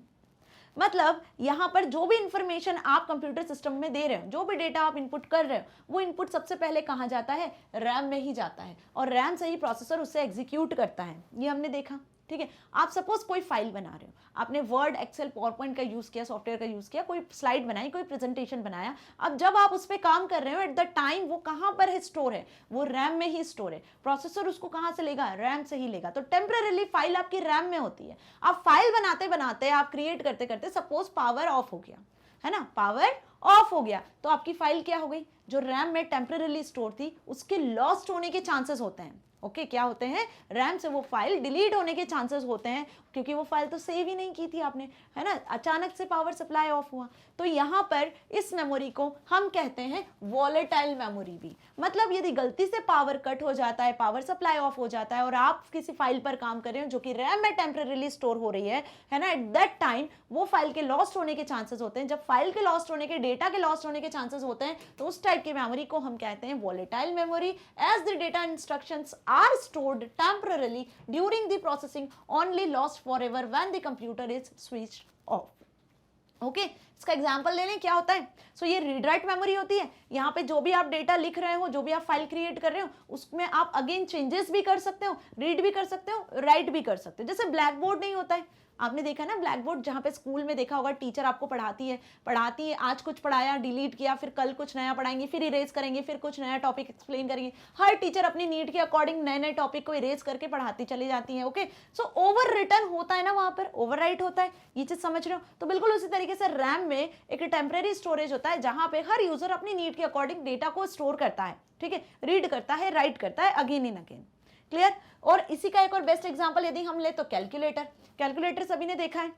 Speaker 1: मतलब यहाँ पर जो भी इंफॉर्मेशन आप कंप्यूटर सिस्टम में दे रहे हो, जो भी डेटा आप इनपुट कर रहे हो, वो इनपुट सबसे पहले कहाँ जाता है? रैम में ही जाता है, और रैम से ही प्रोसेसर उससे एग्जीक्यूट करता है। ये हमने देखा, ठीक है। आप सपोज कोई फाइल बना रहे हो, आपने वर्ड, एक्सेल, पावरपॉइंट का यूज किया, सॉफ्टवेयर का यूज किया, कोई स्लाइड बनाई, कोई प्रेजेंटेशन बनाया। अब जब आप उस पर काम कर रहे हो, एट द टाइम वो कहाँ पर है स्टोर है? वो रैम में ही स्टोर है। प्रोसेसर उसको कहाँ से लेगा? रैम से ही लेगा। तो टेम्परेरीली फाइल आपकी रैम में होती है। अब फाइल बनाते बनाते, आप क्रिएट करते करते सपोज पावर ऑफ हो गया, है ना, पावर ऑफ हो गया, तो आपकी फाइल क्या हो गई? जो रैम में टेम्परेरीली स्टोर थी उसके लॉस्ट होने के चांसेस होते हैं। ओके, क्या होते हैं? रैम से वो फाइल डिलीट होने के चांसेस होते हैं, क्योंकि वो फाइल तो सेव ही नहीं की थी आपने, है ना, अचानक से पावर सप्लाई ऑफ हुआ। तो यहाँ पर इस मेमोरी को हम कहते हैं वॉलेटाइल मेमोरी भी। मतलब यदि गलती से पावर कट हो जाता है, पावर सप्लाई ऑफ हो जाता है, और आप किसी फाइल पर काम कर रहे हो जो कि रैम में टेम्परेरीली स्टोर हो रही है ना, एट दैट टाइम वो फाइल के लॉस्ट होने के चांसेस होते हैं। जब फाइल के लॉस्ट होने के, डेटा के लॉस्ट होने के चांसेस होते हैं, तो उस टाइप की मेमोरी को हम कहते हैं volatile memory, as the data instructions are stored temporarily during the processing, only lost forever when the computer is switched off. Okay, इसका एग्जांपल ले लें, क्या होता है? सो ये रीड राइट मेमोरी होती है। यहाँ पे जो भी आप डेटा लिख रहे हो, जो भी आप फाइल क्रिएट कर रहे हो, उसमें आप अगेन चेंजेस भी कर सकते हो, रीड भी कर सकते हो, राइट भी कर सकते हो। जैसे ब्लैक बोर्ड नहीं होता है, आपने देखा ना ब्लैक बोर्ड, जहाँ पे स्कूल में देखा होगा, टीचर आपको पढ़ाती है, आज कुछ पढ़ाया, डिलीट किया, फिर कल कुछ नया पढ़ाएंगे, फिर इरेज करेंगे, फिर कुछ नया टॉपिक एक्सप्लेन करेंगे। हर टीचर अपनी नीड के अकॉर्डिंग नए नए टॉपिक को इरेज करके पढ़ाती चली जाती है। ओके, सो ओवर रिटर्न होता है ना, वहां पर ओवर राइट होता है। ये चीज समझ रहे हो? तो बिल्कुल उसी तरीके से रैम में एक टेम्परेरी स्टोरेज होता है, जहां पे हर यूजर अपनी नीड के अकॉर्डिंग डेटा को स्टोर करता है, ठीक है, रीड करता है, राइट करता है, अगेन इन अगेन। क्लियर? और इसी का एक और बेस्ट एग्जांपल यदि हम ले तो कैलकुलेटर। कैलकुलेटर सभी ने देखा है,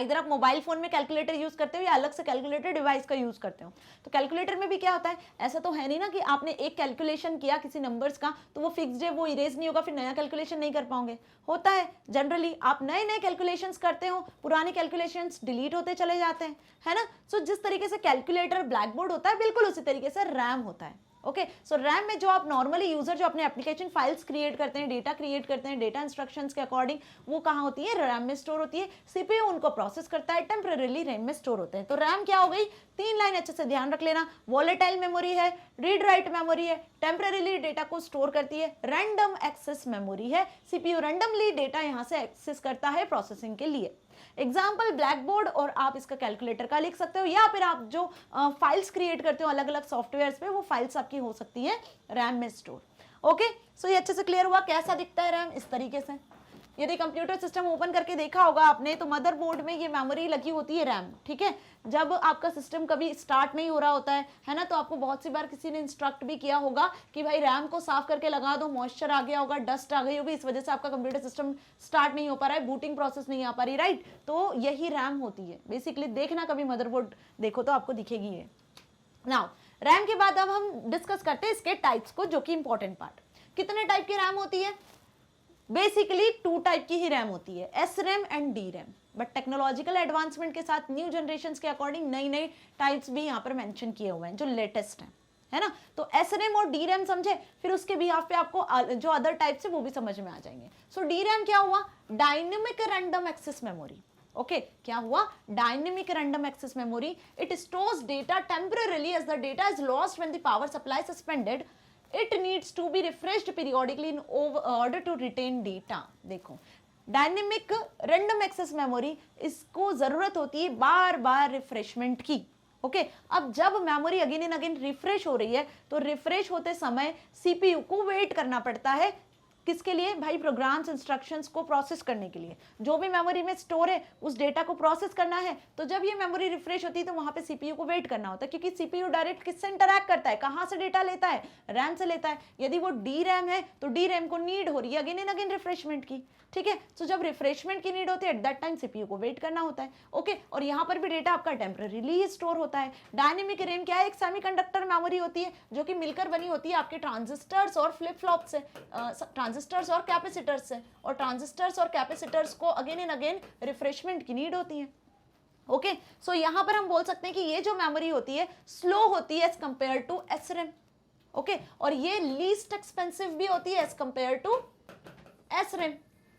Speaker 1: इधर आप मोबाइल फोन में कैलकुलेटर यूज करते हो या अलग से कैलकुलेटर डिवाइस का यूज करते हो। तो कैलकुलेटर में भी क्या होता है? ऐसा तो है नहीं ना कि आपने एक कैलकुलेशन किया किसी नंबर्स का तो वो फिक्स्ड है, वो इरेज नहीं होगा, फिर नया कैलकुलेशन नहीं कर पाओगे। होता है जनरली, आप नए नए कैलकुलेशंस करते हो, पुराने कैलकुलेशंस डिलीट होते चले जाते हैं, है ना। सो जिस तरीके से कैलकुलेटर ब्लैक बोर्ड होता है, बिल्कुल उसी तरीके से रैम होता है। ओके, सो रैम में जो आप नॉर्मली यूजर जो अपने एप्लीकेशन फाइल्स क्रिएट करते हैं, डेटा क्रिएट करते हैं, डेटा इंस्ट्रक्शंस के अकॉर्डिंग, वो कहाँ होती है? रैम में स्टोर होती है। सीपीयू उनको प्रोसेस करता है, टेम्परेरीली रैम में स्टोर होते हैं। तो रैम क्या हो गई? 3 लाइन अच्छे से ध्यान रख लेना। वॉलेटाइल मेमोरी है, रीड राइट मेमोरी है, टेम्परेरीली डेटा को स्टोर करती है, रैंडम एक्सेस मेमोरी है, सीपीयू रैंडमली डेटा यहाँ से एक्सेस करता है प्रोसेसिंग के लिए। एग्जाम्पल ब्लैक बोर्ड, और आप इसका कैलकुलेटर का लिख सकते हो, या फिर आप जो फाइल्स क्रिएट करते हो अलग अलग सॉफ्टवेयर पे, वो फाइल्स आपकी हो सकती है रैम में स्टोर। ओके, सो ये अच्छे से क्लियर हुआ कैसा दिखता है रैम? इस तरीके से। यदि कंप्यूटर सिस्टम ओपन करके देखा होगा आपने, तो मदरबोर्ड में ये मेमोरी लगी होती है रैम, ठीक है। जब आपका सिस्टम कभी स्टार्ट नहीं हो रहा होता है ना, तो आपको बहुत सी बार किसी ने इंस्ट्रक्ट भी किया होगा कि भाई रैम को साफ करके लगा दो, मॉइस्चर आ गया होगा, डस्ट आ गई होगी, इस वजह से आपका कंप्यूटर सिस्टम स्टार्ट नहीं हो पा रहा है, बूटिंग प्रोसेस नहीं आ पा रही, राइट। तो यही रैम होती है बेसिकली। देखना कभी मदरबोर्ड देखो तो आपको दिखेगी ये। नाउ रैम के बाद अब हम डिस्कस करते हैं इसके टाइप्स को, जो कि इंपॉर्टेंट पार्ट। कितने टाइप की रैम होती है? बेसिकली 2 टाइप की ही रैम होती है, S RAM and D RAM. But technological advancement के साथ न्यू जनरेशन के अकॉर्डिंग नई नई टाइप्स भी यहाँ पर मेंशन किए हुए हैं जो लेटेस्ट हैं, है ना। तो एस रैम और डी रैम समझे, फिर उसके बिहाफ पे आपको जो अदर टाइप्स है वो भी समझ में आ जाएंगे। सो डी रैम क्या हुआ? Dynamic random access memory. Okay, क्या हुआ? Dynamic random access memory. It stores data temporarily as the data is lost when the power supply suspended. It needs to be refreshed periodically in order to retain data। देखो, डायनेमिक रैंडम एक्सेस मेमोरी, इसको जरूरत होती है बार बार रिफ्रेशमेंट की। ओके अब जब memory again and again refresh हो रही है तो रिफ्रेश होते समय सीपीयू को वेट करना पड़ता है, किसके लिए भाई, प्रोग्राम्स इंस्ट्रक्शंस को प्रोसेस करने के लिए। जो भी मेमोरी में स्टोर है उस डेटा को प्रोसेस करना है, तो जब ये मेमोरी रिफ्रेश होती है तो वहां पे सीपीयू को वेट करना होता है, क्योंकि सीपीयू डायरेक्ट किससे इंटरैक्ट करता है, कहां से डेटा लेता है, रैम से लेता है। यदि वो डी रैम है तो डी रैम को नीड हो रही है अगेन एंड अगेन रिफ्रेशमेंट की, ठीक है। तो जब रिफ्रेशमेंट की नीड होती है एट दैट टाइम सीपीयू को वेट करना होता है, ओके। और यहाँ पर भी डेटा आपका टेम्पररीली स्टोर होता है। डायनेमिक रैम क्या है, एक सेमीकंडक्टर मेमोरी होती है जो कि मिलकर बनी होती है आपके ट्रांजिस्टर्स और फ्लिप फ्लॉप से, ट्रांजिस्टर्स और कैपेसिटर्स से, और ट्रांजिस्टर्स और कैपेसिटर्स को अगेन एंड अगेन रिफ्रेशमेंट की नीड होती है, ओके। सो यहाँ पर हम बोल सकते हैं कि ये जो मेमोरी होती है स्लो होती है एज कंपेयर टू एसरैम, ओके, और ये लीस्ट एक्सपेंसिव भी होती है एज कंपेयर टू एसरैम।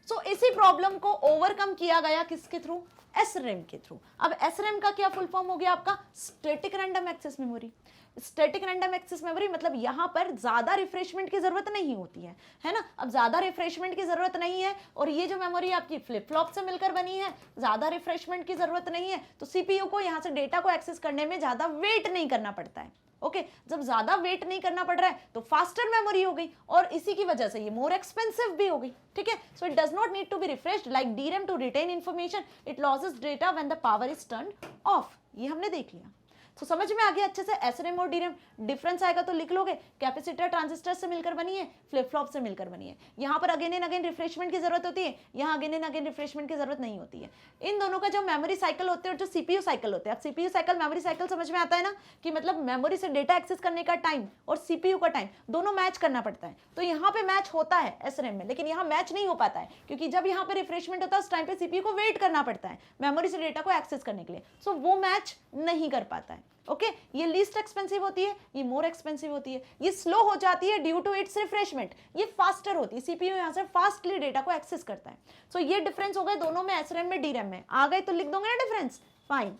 Speaker 1: सो इसी प्रॉब्लम को ओवरकम किया गया किसके थ्रू, एसरैम के थ्रू। अब एसरैम का क्या फुल फॉर्म हो गया आपका, static random access memory. Static random access memory मतलब यहां पर ज्यादा रिफ्रेशमेंट की जरूरत नहीं होती है ना। अब ज्यादा रिफ्रेशमेंट की जरूरत नहीं है और ये जो मेमोरी आपकी फ्लिप फ्लॉप से मिलकर बनी है, ज्यादा रिफ्रेशमेंट की जरूरत नहीं है, तो सीपीयू को यहां से डेटा को एक्सेस करने में ज्यादा वेट नहीं करना पड़ता है, ओके। जब ज्यादा वेट नहीं करना पड़ रहा है तो फास्टर मेमोरी हो गई और इसी की वजह से ये मोर एक्सपेंसिव भी हो गई, ठीक है। So it does not need to be refreshed like DRAM to retain information, it loses data when the power is turned off. ये हमने देख लिया। तो समझ में आ गया अच्छे से एसरैम और DRAM। डिफरेंस आएगा तो लिख लोगे, कैपेसिटर ट्रांजिस्टर से मिलकर बनी है, फ्लिप फ्लॉप से मिलकर बनी है। यहाँ पर अगेन एंड अगेन रिफ्रेशमेंट की जरूरत होती है, यहाँ अगेन एंड अगेन रिफ्रेशमेंट की जरूरत नहीं होती है। इन दोनों का जो मेमोरी साइकिल होते हैं और जो सीपीयू साइकिल होते हैं, अब सीपीयू साइकिल मेमोरी साइकिल समझ में आता है ना, कि मतलब मेमोरी से डेटा एक्सेस करने का टाइम और सीपीयू का टाइम दोनों मैच करना पड़ता है। तो यहाँ पे मैच होता है एसरैम में, लेकिन यहाँ मैच नहीं हो पाता है, क्योंकि जब यहाँ पे रिफ्रेशमेंट होता है उस टाइम पे सीपीयू को वेट करना पड़ता है मेमोरी से डेटा को एक्सेस करने के लिए, सो वो मैच नहीं कर पाता है, ओके। ये लीस्ट एक्सपेंसिव होती है, ये मोर एक्सपेंसिव होती है। ये स्लो हो जाती है ड्यू टू इट्स रिफ्रेशमेंट, ये फास्टर होती है, सीपीयू यहां से फास्टली डेटा को एक्सेस करता है। सो ये डिफरेंस हो गए दोनों में, एसरैम में DRAM में। आ गए तो लिख दोगे ना डिफरेंस, फाइन।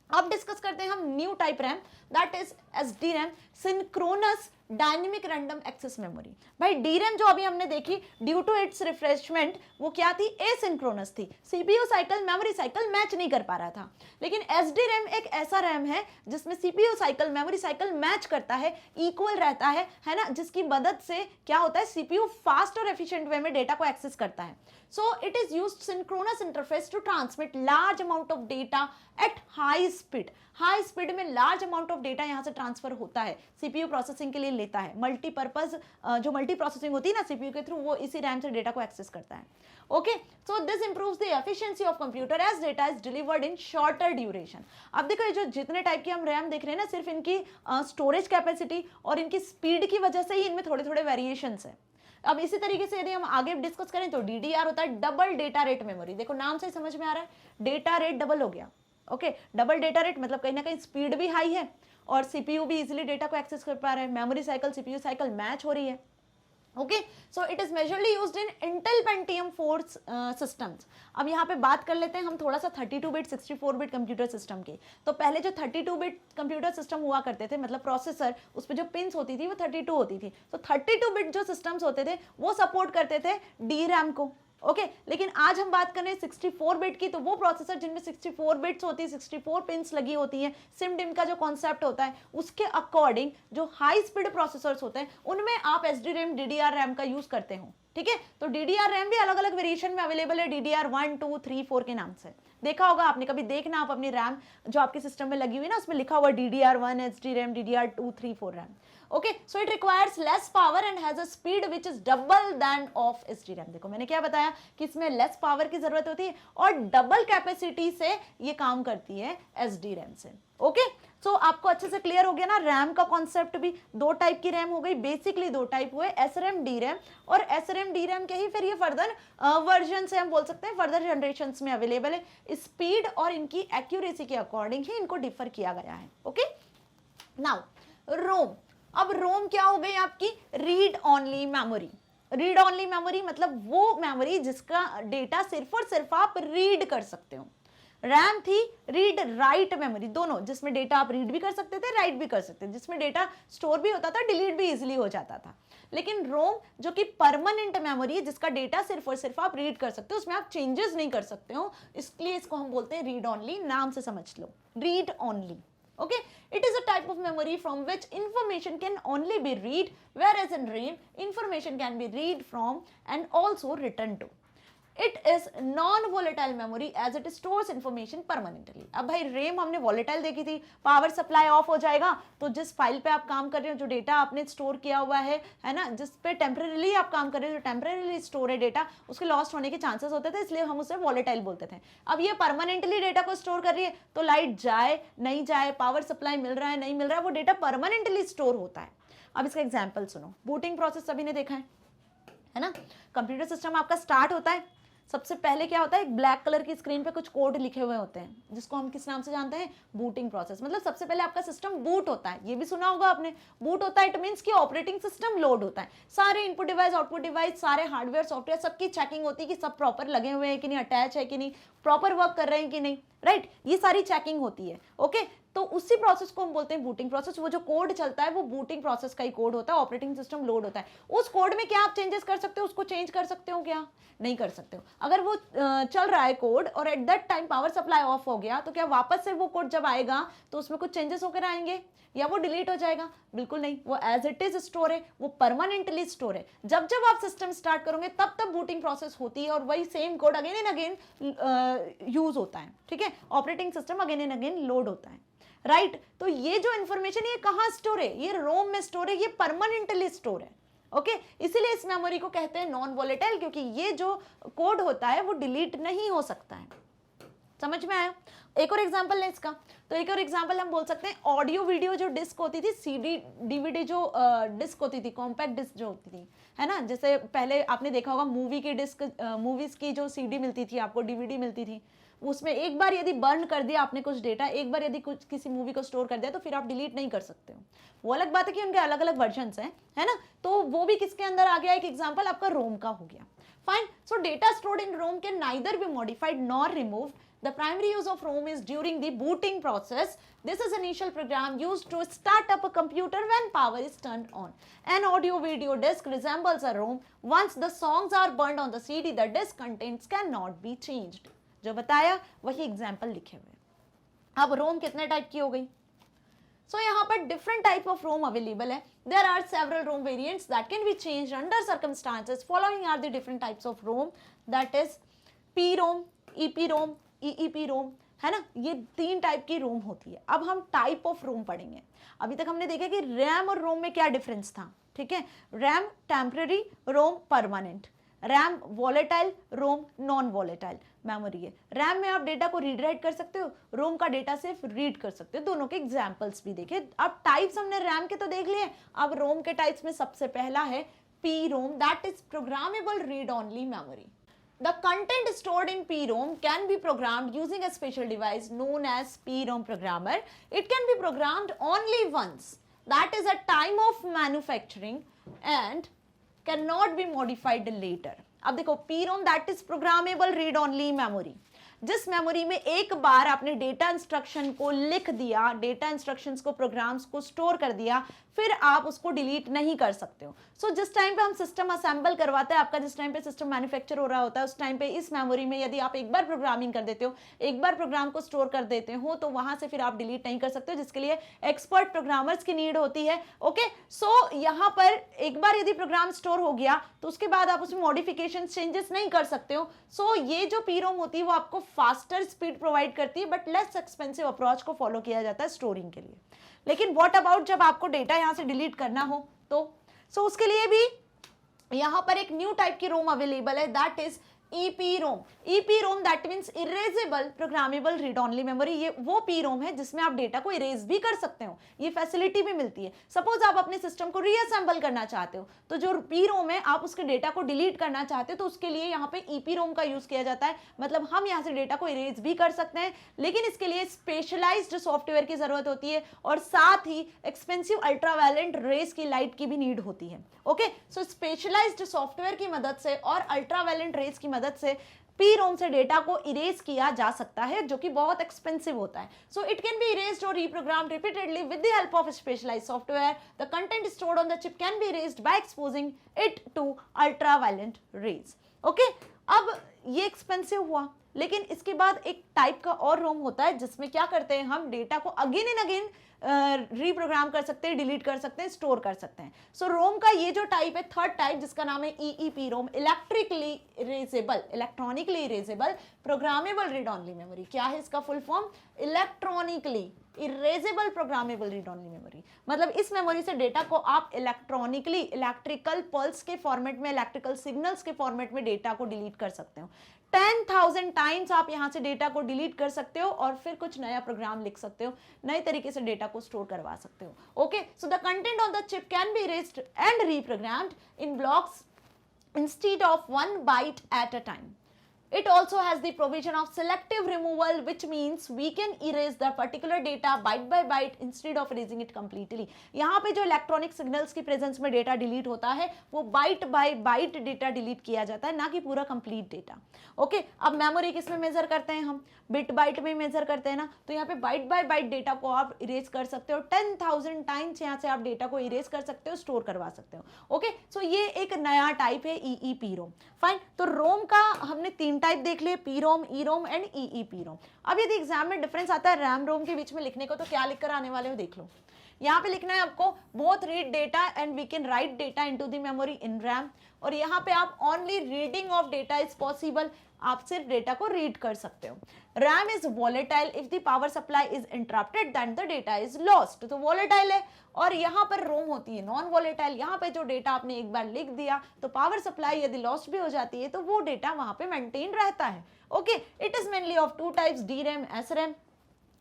Speaker 1: अब डिस्कस करते हैं हम new type RAM, that is SDRAM, synchronous dynamic random access memory. भाई DRAM जो अभी हमने देखी ड्यू टू इट्स रिफ्रेशमेंट वो क्या थी, एसिंक्रोनस थी, CPU cycle memory cycle match नहीं कर पा रहा था। लेकिन SDRAM एक ऐसा रैम है जिसमें CPU cycle memory cycle match करता है, इक्वल रहता है ना, जिसकी मदद से क्या होता है, सीपीयू फास्ट और एफिशिएंट वे में डेटा को एक्सेस करता है। So it is used synchronous interface to transmit large amount of data at high speed. High speed में लार्ज अमाउंट ऑफ डेटा यहां से ट्रांसफर होता है, सीपीयू प्रोसेसिंग के लिए लेता है। मल्टीपर्पज जो मल्टी प्रोसेसिंग होती है ना सीपीयू के थ्रू, वो इसी रैम से डेटा को एक्सेस करता है, okay. So this improves the efficiency of computer as data is delivered in shorter duration. अब देखो ये जो जितने टाइप की हम रैम देख रहे हैं ना, सिर्फ इनकी स्टोरेज कैपेसिटी और इनकी स्पीड की वजह से ही इनमें थोड़े थोड़े वेरिएशंस है। अब इसी तरीके से यदि हम आगे डिस्कस करें तो DDR होता है डबल डेटा रेट मेमोरी। देखो नाम से समझ में आ रहा है, डेटा रेट डबल हो गया, ओके। डबल डेटा रेट मतलब कहीं ना कहीं स्पीड भी हाई है और सीपीयू भी इजीली डेटा को एक्सेस कर पा रहा है, memory cycle CPU cycle match हो रही है, okay. So it is majorly used in Intel Pentium 4 systems. अब यहाँ पे बात कर लेते हैं हम थोड़ा सा 32 बिट 64 बिट कंप्यूटर सिस्टम के। तो पहले जो 32 बिट कंप्यूटर सिस्टम हुआ करते थे, मतलब प्रोसेसर, उस पर जो पिन्स होती थी वो 32 होती थी। तो 32 बिट जो सिस्टम्स होते थे वो सपोर्ट करते थे DRAM को, ओके। लेकिन आज हम बात कर रहे हैं 64 बिट की, तो वो प्रोसेसर जिनमें 64 बिट्स होती है, 64 पिन्स लगी होती हैं, सिम डिम का जो कॉन्सेप्ट होता है उसके अकॉर्डिंग जो हाई स्पीड प्रोसेसर्स होते हैं उनमें आप SDRAM DDR रैम का यूज करते हो, ठीक है। तो DDR रैम भी अलग अलग वेरिएशन में अवेलेबल है, DDR 1, 2, 3, 4 के नाम से। देखा होगा आपने, कभी देखना आप अपनी रैम जो आपके सिस्टम में लगी हुई ना, उसमें लिखा हुआ DDR1 SDRAM, DDR 2, 3, 4 RAM, okay. So it requires less power and has a speed which is double than of SDRAM। देखो मैंने क्या बताया कि इसमें लेस पावर की जरूरत होती है और डबल कैपेसिटी से ये काम करती है SDRAM से, ओके। सो आपको अच्छे से क्लियर हो गया ना, रैम का कॉन्सेप्ट भी। दो टाइप की रैम हो गई, बेसिकली दो टाइप हुए, SRAM DRAM, और SRAM DRAM के ही फिर ये फर्दर वर्जन से हम बोल सकते हैं, फर्दर जनरेशन में अवेलेबल है। स्पीड और इनकी एक्यूरेसी के अकॉर्डिंग ही इनको डिफर किया गया है, ओके। नाउ रोम। अब रोम क्या हो गई आपकी, read only memory. Read only memory मतलब वो मेमोरी जिसका डेटा सिर्फ और सिर्फ आप रीड कर सकते हो। रैम थी रीड राइट मेमोरी दोनों, जिसमें डेटा आप रीड भी कर सकते थे, राइट भी कर सकते थे, जिसमें डेटा स्टोर भी होता था, डिलीट भी इजीली हो जाता था। लेकिन रोम जो कि परमानेंट मेमोरी है, जिसका डेटा सिर्फ और सिर्फ आप रीड कर सकते हो, उसमें आप चेंजेस नहीं कर सकते हो, इसलिए इसको हम बोलते हैं रीड ऑनली। नाम से समझ लो, read only, Okay, it is a type of memory from which information can only be read, whereas in RAM information can be read from and also written to. It is non volatile memory as it stores information permanently. अब भाई रेम हमने वोलेटाइल देखी थी, पावर सप्लाई ऑफ हो जाएगा तो जिस फाइल पे आप काम कर रहे हो, जो डेटा आपने स्टोर किया हुआ है ना, जिस पे टेम्परेली आप काम कर रहे हो, जो टेम्परेली स्टोर है डेटा, उसके लॉस्ट होने के चांसेस होते थे, इसलिए हम उसे वोलेटाइल बोलते थे. अब ये परमानेंटली डेटा को स्टोर कर रही है, तो लाइट जाए नहीं जाए, पावर सप्लाई मिल रहा है नहीं मिल रहा है, वो डेटा परमानेंटली स्टोर होता है. अब इसका एग्जाम्पल सुनो. बूटिंग प्रोसेस सभी ने देखा है ना. कंप्यूटर सिस्टम आपका स्टार्ट होता है, सबसे पहले क्या होता है, एक ब्लैक कलर की स्क्रीन पे कुछ कोड लिखे हुए होते हैं, जिसको हम किस नाम से जानते हैं, बूटिंग प्रोसेस. मतलब सबसे पहले आपका सिस्टम बूट होता है. ये भी सुना होगा आपने, बूट होता है, इट मींस कि ऑपरेटिंग सिस्टम लोड होता है. सारे इनपुट डिवाइस, आउटपुट डिवाइस, सारे हार्डवेयर सॉफ्टवेयर, सबकी चेकिंग होती है कि सब प्रॉपर लगे हुए हैं कि नहीं, अटैच है कि नहीं, प्रॉपर वर्क कर रहे हैं कि नहीं, राइट. ये सारी चेकिंग होती है. ओके, तो उसी प्रोसेस को हम बोलते हैं बूटिंग प्रोसेस. वो जो कोड चलता है वो बूटिंग प्रोसेस का ही कोड होता है. ऑपरेटिंग सिस्टम लोड होता है, उस कोड में क्या आप चेंजेस कर सकते हो, उसको चेंज कर सकते हो क्या, नहीं कर सकते हो. अगर वो चल रहा है कोड और at that time power supply of हो गया, तो क्या वापस से वो कोड जब आएगा तो उसमें कुछ चेंजेस होकर आएंगे या वो डिलीट हो जाएगा? बिल्कुल नहीं, वो एज इट इज स्टोर है, वो परमानेंटली स्टोर है. जब जब आप सिस्टम स्टार्ट करोगे तब तब बूटिंग प्रोसेस होती है और वही same code again and again use होता है. ठीक है, operating system again and again load होता है, राइट. तो ये जो इंफॉर्मेशन ये कहाँ स्टोर है, ये रोम में स्टोर है, ये परमानेंटली स्टोर है. ओके, इसीलिए इस मेमोरी को कहते हैं नॉन वोलेटाइल, क्योंकि ये जो कोड होता है वो डिलीट नहीं हो सकता है. समझ में आया? एक और एग्जांपल है इसका. तो एक और एग्जांपल हम बोल सकते हैं, ऑडियो वीडियो जो डिस्क होती थी, सीडी डीवीडी जो डिस्क होती थी, कॉम्पैक्ट डिस्क जो होती थी, है ना. जैसे पहले आपने देखा होगा मूवी की डिस्क, मूवीज की जो सीडी मिलती थी आपको, डीवीडी मिलती थी, उसमें एक बार यदि बर्न कर दिया आपने कुछ डेटा, एक बार यदि कुछ किसी मूवी को स्टोर कर दिया, तो फिर आप डिलीट नहीं कर सकते हो. वो अलग बात है कि उनके अलग अलग वर्जन्स हैं, है ना. तो वो भी किसके अंदर आ गया, एक एग्जांपल आपका रोम का हो गया. Fine. So data stored in ROM can neither be modified nor removed. The primary use of ROM is during the booting process. This is initial program used to start up a computer when power is turned on. An audio video disc resembles a ROM. Once the songs are burned on the CD, the disc contents cannot be changed. जो बताया वही एग्जाम्पल लिखे हुए. अब रोम कितने टाइप की हो गई? So यहाँ पर different type of ROM available है. There are several ROM variants that can be changed under circumstances. Following are the different types of ROM. That is PROM, EPROM, EEPROM, है ना. ये 3 टाइप की रोम होती है. अब हम टाइप ऑफ रोम पढ़ेंगे. अभी तक हमने देखा कि रैम और रोम में क्या डिफरेंस था. ठीक है, रैम टेम्पररी, रोम परमानेंट. रैम वॉलेटाइल, रोम नॉन वॉलेटाइल मेमोरी है. रैम में आप डेटा को रीड राइट कर सकते हो, रोम का डेटा सिर्फ रीड कर सकते हो. दोनों के एग्जाम्पल्स भी देखे. अब टाइप्स हमने रैम के तो देख लिए, अब रोम के टाइप्स में सबसे पहला है PROM, that is programmable read only memory. The content stored in PROM can be programmed using a special device known as PROM programmer. It can be programmed only once, that is at time of manufacturing, and cannot be modified later. अब देखो, PROM that is programmable read only memory. जिस मेमोरी में एक बार आपने डेटा इंस्ट्रक्शन को लिख दिया, डेटा इंस्ट्रक्शंस को, प्रोग्राम्स को स्टोर कर दिया, फिर आप उसको डिलीट नहीं कर सकते हो. सो जिस टाइम पे हम सिस्टम असेंबल करवाते हैं आपका, जिस टाइम पे सिस्टम मैन्युफैक्चर हो रहा होता है, उस टाइम पे इस मेमोरी में यदि आप एक बार प्रोग्रामिंग कर देते हो, एक बार प्रोग्राम को स्टोर कर देते हो, तो वहां से फिर आप डिलीट नहीं कर सकते हो, जिसके लिए एक्सपर्ट प्रोग्रामर्स की नीड होती है. ओके, सो यहाँ पर एक बार यदि प्रोग्राम स्टोर हो गया तो उसके बाद आप उसमें मॉडिफिकेशन, चेंजेस नहीं कर सकते हो. सो ये जो PROM होती है वो आपको फास्टर स्पीड प्रोवाइड करती है, बट लेस एक्सपेंसिव अप्रोच को फॉलो किया जाता है स्टोरिंग के लिए. लेकिन व्हाट अबाउट जब आपको डेटा यहां से डिलीट करना हो तो उसके लिए भी यहां पर एक न्यू टाइप की रोम अवेलेबल है, that is EPROM. EPROM that means erasable programmable read only memory. ये वो PROM है जिसमें आप डेटा को इरेज भी कर सकते हो, ये फैसिलिटी भी मिलती है. सपोज आप अपने सिस्टम को रीअसेंबल करना चाहते हो, तो जो PROM है आप उसके डेटा को डिलीट करना चाहते हो, तो उसके लिए यहाँ पे EPROM का यूज किया जाता है. मतलब हम यहाँ से डेटा को इरेज भी कर सकते हैं, लेकिन इसके लिए स्पेशलाइज्ड सॉफ्टवेयर की जरूरत होती है और साथ ही एक्सपेंसिव अल्ट्रावायलेंट रेज की लाइट की भी नीड होती है. ओके, सो स्पेशलाइज्ड सॉफ्टवेयर की मदद से और अल्ट्रावायलेंट रेज की मदद से PROM से डेटा को इरेज किया जा सकता है, जो कि बहुत एक्सपेंसिव होता है. So it can be erased और reprogrammed repeatedly with the help of specialised software. The content stored on the chip can be erased by exposing it to ultraviolet rays. Okay, अब ये एक्सपेंसिव हुआ, लेकिन इसके बाद एक टाइप का और रोम होता है जिसमें क्या करते हैं, हम डेटा को अगेन एंड अगेन रीप्रोग्राम कर सकते हैं, डिलीट कर सकते हैं, स्टोर कर सकते हैं। सो रोम का ये जो टाइप है, थर्ड टाइप, जिसका नाम है E E P ROM, electrically erasable, electronically erasable programmable read only memory. क्या है इसका full form? Electronically erasable programmable read only memory. मतलब इस मेमोरी से डेटा को आप इलेक्ट्रॉनिकली, इलेक्ट्रिकल पल्स के फॉर्मेट में, इलेक्ट्रिकल सिग्नल्स के फॉर्मेट में डेटा को डिलीट कर सकते हो। 10,000 टाइम्स आप यहां से डेटा को डिलीट कर सकते हो और फिर कुछ नया प्रोग्राम लिख सकते हो, नए तरीके से डेटा को स्टोर करवा सकते हो। Okay, so the content on the chip can be erased and reprogrammed in blocks instead of 1 byte at a time. It also has the provision of selective removal, which means we can erase the particular data byte by byte instead of erasing it completely. यहाँ पे जो इलेक्ट्रॉनिक सिग्नल्स की प्रेजेंस में डेटा डिलीट होता है वो byte by byte data delete किया जाता है, ना कि पूरा कंप्लीट डेटा। ओके, अब मेमोरी किस में मेजर करते हैं हम? बिट बाइट में मेजर करते हैं ना, तो यहाँ पे बाइट बाय बाइट डेटा को आप इरेज कर सकते हो। 10,000 टाइम्स यहाँ से आप डेटा को इरेज कर सकते हो, स्टोर करवा सकते हो। ओके, सो ये एक नया टाइप है ईईपी रोम। फाइन, तो रोम का हमने 3 टाइप देख लिए, P ROM, E ROM and E E P ROM. अब यदि एग्जाम में डिफरेंस आता है रैम रोम के बीच में लिखने को, तो क्या लिखकर आने वाले हो देख लो। यहाँ पे लिखना है आपको both read data and we can write data into the memory in RAM, और यहाँ पे आप only reading of data is possible, आप सिर्फ डेटा को रीड कर सकते हो। RAM is volatile, if the power supply is interrupted then the data is lost, तो वॉलेटाइल है। और यहाँ पर रोम होती है नॉन वॉलेटाइल, यहाँ पे जो डेटा आपने एक बार लिख दिया तो पावर सप्लाई यदि लॉस्ट भी हो जाती है तो वो डेटा वहां पे मेंटेन रहता है। Okay, it is mainly of 2 types, D RAM, S RAM,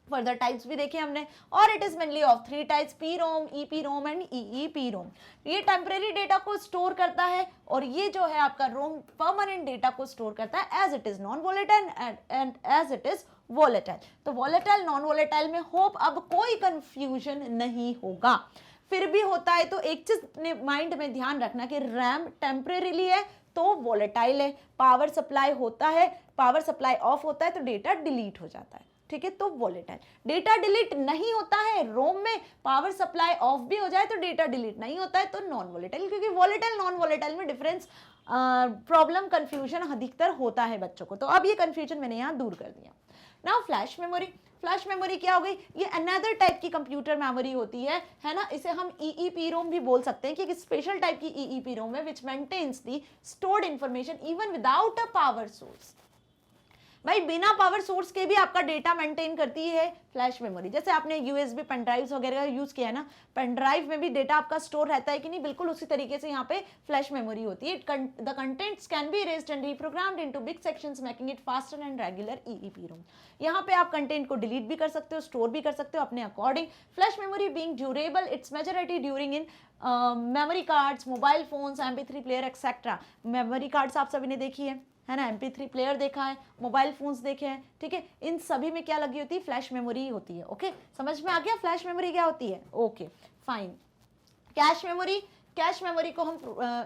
Speaker 1: further types भी देखे हमने, और it is mainly of 3 types, P ROM, E P ROM and E E P ROM. ये टेम्परेरी डेटा को स्टोर करता है और ये जो है आपका रोम परमानेंट डेटा को स्टोर करता है, as it is non volatile and as it is volatile. तो वॉलेटाइल नॉन वॉलेटाइल में होप अब कोई कंफ्यूजन नहीं होगा। फिर भी होता है तो एक चीज माइंड में ध्यान रखना कि रैम टेम्परेरीली है तो वॉलेटाइल है, पावर सप्लाई होता है, पावर सप्लाई ऑफ होता है तो डेटा डिलीट हो जाता है, ठीक है, तो वॉलेटाइल। डेटा डिलीट नहीं होता है रोम में, पावर सप्लाई ऑफ भी हो जाए तो डेटा डिलीट नहीं होता है, तो नॉन वॉलेटाइल। क्योंकि वॉलेटाइल नॉन वॉलेटाइल में डिफरेंस, प्रॉब्लम, कंफ्यूजन अधिकतर होता है बच्चों को, तो अब ये कंफ्यूजन मैंने यहाँ दूर कर दिया। Now flash memory. Flash memory क्या हो गई? ये अनदर टाइप की कंप्यूटर मेमोरी होती है ना, इसे हम ईईपी रोम भी बोल सकते हैं कि एक स्पेशल टाइप की ईईपी रोम है which maintains the stored information even without a power source. भाई बिना पावर सोर्स के भी आपका डेटा मेंटेन करती है फ्लैश मेमोरी। जैसे आपने यूएसबी पेन ड्राइव्स वगैरह का यूज किया है ना, पेन ड्राइव में भी डेटा आपका स्टोर रहता है कि नहीं, बिल्कुल उसी तरीके से यहाँ पे फ्लैश मेमोरी होती है। The contents can be erased and reprogrammed into big sections making it faster and regular E E P ROM. यहाँ पे आप कंटेंट को डिलीट भी कर सकते हो, स्टोर भी कर सकते हो अपने according. Flash memory being durable, it's majority during in memory cards, mobile phones, MP3 player etcetera. Memory cards आप सभी ने देखी है ना, MP3 प्लेयर देखा है, मोबाइल फोन्स देखे हैं, ठीक है, इन सभी में क्या लगी होती है? फ्लैश मेमोरी होती है। ओके, समझ में आ गया फ्लैश मेमोरी क्या होती है? Okay fine. Cache memory, cache memory को हम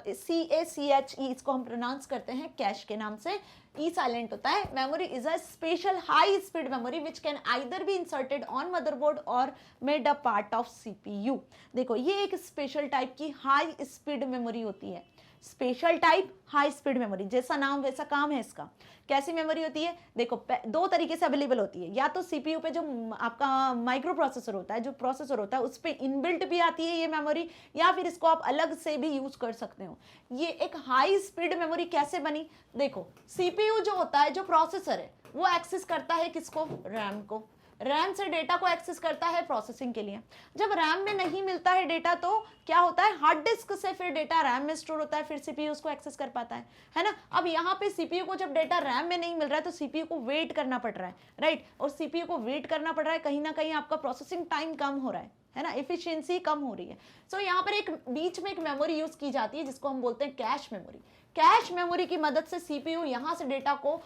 Speaker 1: CACHE इसको हम प्रोनाउंस करते हैं कैश के नाम से, ई साइलेंट होता है। Memory is a special high speed memory which can either be inserted on motherboard or made a part of CPU। देखो ये एक स्पेशल टाइप की हाई स्पीड मेमोरी होती है, special type high speed memory, जैसा नाम वैसा काम है इसका। कैसी मेमोरी होती है? देखो 2 तरीके से अवेलेबल होती है, या तो सीपीयू पे जो आपका माइक्रो प्रोसेसर होता है, जो प्रोसेसर होता है उस पर इनबिल्ट भी आती है ये मेमोरी, या फिर इसको आप अलग से भी यूज कर सकते हो। ये एक हाई स्पीड मेमोरी कैसे बनी? देखो सीपीयू जो होता है, जो प्रोसेसर है, वो एक्सेस करता है किसको? रैम को। रैम से डेटा को एक्सेस करता है प्रोसेसिंग के लिए। जब रैम में नहीं मिलता है डेटा तो क्या होता है? हार्ड डिस्क से फिर डेटा रैम में स्टोर होता है, फिर सीपीयू उसको एक्सेस कर पाता है ना। अब यहाँ पे सीपीयू को जब डेटा रैम में नहीं मिल रहा है तो सीपीयू को वेट करना पड़ रहा है, राइट, और सीपीयू को वेट करना पड़ रहा है, कहीं ना कहीं आपका प्रोसेसिंग टाइम कम हो रहा है ना, एफिशिएंसी कम हो रही है। सो यहाँ पर एक बीच में एक मेमोरी यूज की जाती है जिसको हम बोलते हैं कैश मेमोरी। कैश मेमोरी की मदद से सीपीयू यहाँ से डेटा को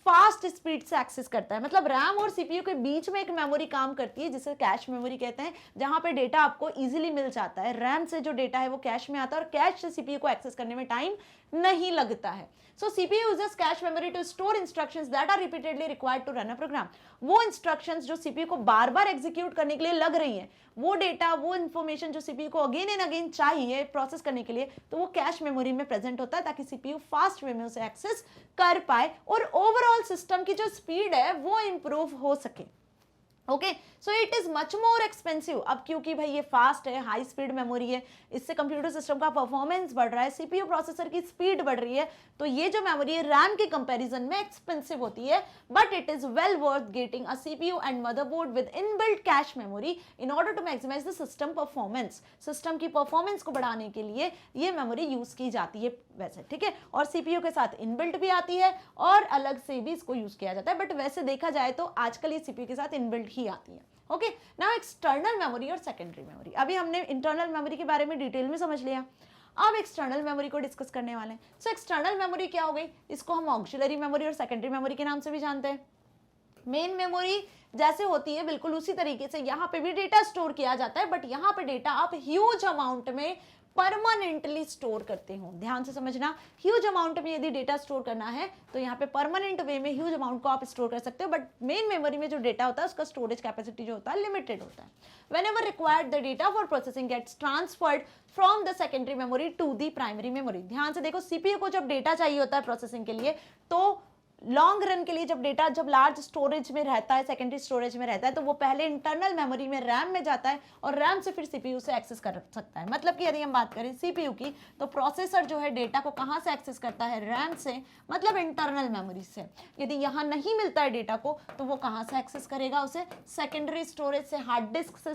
Speaker 1: फास्ट स्पीड से एक्सेस करता है। मतलब रैम और सीपीयू के बीच में एक मेमोरी काम करती है जिसे कैश मेमोरी कहते हैं, जहां पे डेटा आपको इजीली मिल जाता है। रैम से जो डेटा है वो कैश में आता है और कैश से सीपीयू को एक्सेस करने में टाइम नहीं लगता है। So CPU uses cache memory to store instructions that are repeatedly required to run a program. वो इंस्ट्रक्शंस जो सीपीयू को बार बार एग्जीक्यूट करने के लिए लग रही है, वो डेटा, वो इन्फॉर्मेशन जो सीपीयू को अगेन एंड अगेन चाहिए प्रोसेस करने के लिए, तो वो कैश मेमोरी में प्रेजेंट होता है ताकि सीपीयू फास्ट वे में उसे एक्सेस कर पाए और ओवरऑल ओवरऑल सिस्टम की जो स्पीड है वो इंप्रूव हो सके। Okay, so it is much more expensive. अब क्योंकि भाई ये फास्ट है, हाई स्पीड मेमोरी है, इससे कंप्यूटर सिस्टम का परफॉर्मेंस बढ़ रहा है, सीपीयू प्रोसेसर की स्पीड बढ़ रही है, तो ये जो मेमोरी है रैम के कंपैरिजन में एक्सपेंसिव होती है, but it is well worth getting a CPU and motherboard with inbuilt cache memory in order to maximise the system performance. System की परफॉर्मेंस को बढ़ाने के लिए ये मेमोरी यूज की जाती है वैसे, ठीक है, और सीपीयू के साथ इनबिल्ट भी आती है और अलग से भी इसको यूज किया जाता है, बट वैसे देखा जाए तो आजकल ये सीपीयू के साथ इनबिल्ट ही आती है। ओके, नाउ एक्सटर्नल मेमोरी और सेकेंडरी मेमोरी। अभी हमने इंटरनल मेमोरी के बारे में डिटेल में समझ लिया, अब एक्सटर्नल मेमोरी को डिस्कस करने वाले हैं। सो एक्सटर्नल मेमोरी क्या हो गई, इसको हम ऑक्सिलरी मेमोरी और सेकेंडरी मेमोरी के नाम से भी जानते हैं। मेन मेमोरी जैसे होती है बिल्कुल उसी तरीके से यहाँ पे भी डेटा स्टोर किया जाता है, बट यहाँ पे डेटा आप ह्यूज अमाउंट में परमानेंटली स्टोर करते हो। ध्यान से समझना, ह्यूज अमाउंट में यदि डेटा स्टोर करना है तो यहाँ पे परमानेंट वे में ह्यूज अमाउंट को आप स्टोर कर सकते हो, बट मेन मेमोरी में जो डेटा होता है उसका स्टोरेज कैपेसिटी जो होता है लिमिटेड होता है। Whenever required the data for processing gets transferred from the secondary memory to the primary memory. ध्यान से देखो, सीपीयू को जब डेटा चाहिए होता है प्रोसेसिंग के लिए, तो लॉन्ग रन के लिए जब डेटा जब लार्ज स्टोरेज में रहता है, सेकेंडरी स्टोरेज में रहता है, तो वो पहले इंटरनल मेमोरी में रैम में जाता है और रैम से फिर सीपीयू से एक्सेस कर सकता है। मतलब कि यदि हम बात करें सीपीयू की, तो प्रोसेसर जो है डेटा को कहां से एक्सेस करता है, रैम से, मतलब इंटरनल मेमोरी से। यदि यहां नहीं मिलता है डेटा को तो वो कहां से एक्सेस करेगा, उसे सेकेंडरी स्टोरेज से, हार्ड डिस्क से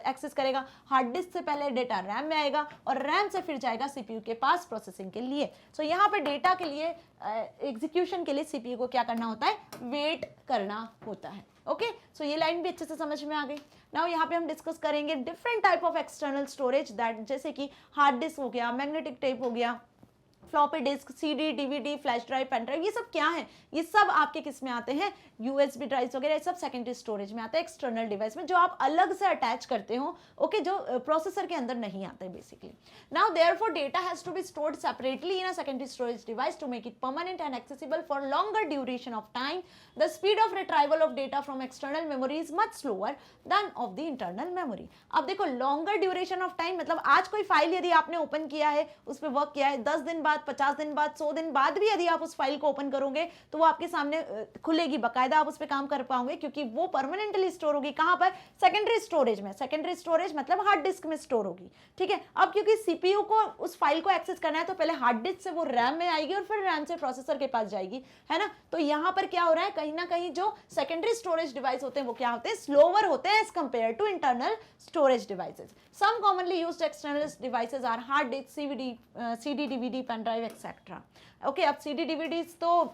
Speaker 1: एक्सेस करेगा। हार्ड डिस्क से पहले डेटा रैम में आएगा और रैम से फिर जाएगा सीपीयू के पास प्रोसेसिंग के लिए। सो यहाँ पे डेटा के लिए एग्जीक्यूशन के लिए सीपीयू को क्या करना होता है, वेट करना होता है। ओके, सो ये लाइन भी अच्छे से समझ में आ गई। नाउ यहाँ पे हम डिस्कस करेंगे different type of external storage, that जैसे कि हार्ड डिस्क हो गया, मैग्नेटिक टेप हो गया, floppy disk, CD, DVD, flash drive, pen drive, ये सब क्या है, ये सब आपके किस में आते हैं, यूएसबी ड्राइव वगैरह, ये सब सेकेंडरी स्टोरेज में आते हैं, एक्सटर्नल डिवाइस में, जो आप अलग से अटैच करते हो। ओके, जो प्रोसेसर के अंदर नहीं आते basically. Now therefore data has to be stored separately in a secondary storage device to make it permanent and accessible for longer duration of time. The speed of retrieval of data from external memory is much slower than of the internal memory. अब देखो, लॉन्गर ड्यूरेशन ऑफ टाइम मतलब आज कोई फाइल यदि आपने ओपन किया है, उस पर वर्क किया है, 10 दिन बाद, 50 दिन बाद, 100 दिन बाद भी यदि आप उस फाइल को ओपन करोगे तो वो आपके सामने खुलेगी, बकायदा आप उस पर काम कर पाओगे, क्योंकि वो परमानेंटली स्टोर होगी। कहां पर, सेकेंडरी स्टोरेज में। सेकेंडरी स्टोरेज मतलब हार्ड डिस्क में स्टोर होगी, ठीक है। अब क्योंकि सीपीयू को उस फाइल को एक्सेस करना है तो पहले हार्ड डिस्क से वो रैम में आएगी और फिर रैम से प्रोसेसर के पास जाएगी, है ना। तो यहां पर क्या हो रहा है, कहीं ना कहीं जो सेकेंडरी स्टोरेज डिवाइस होते हैं वो क्या होते हैं, स्लोअर होते हैं as compare to internal storage devices. Some commonly used external devices are hard disk, CD, DVD, pen drive etcetera. Okay, अब सीडी डीवीडीज तो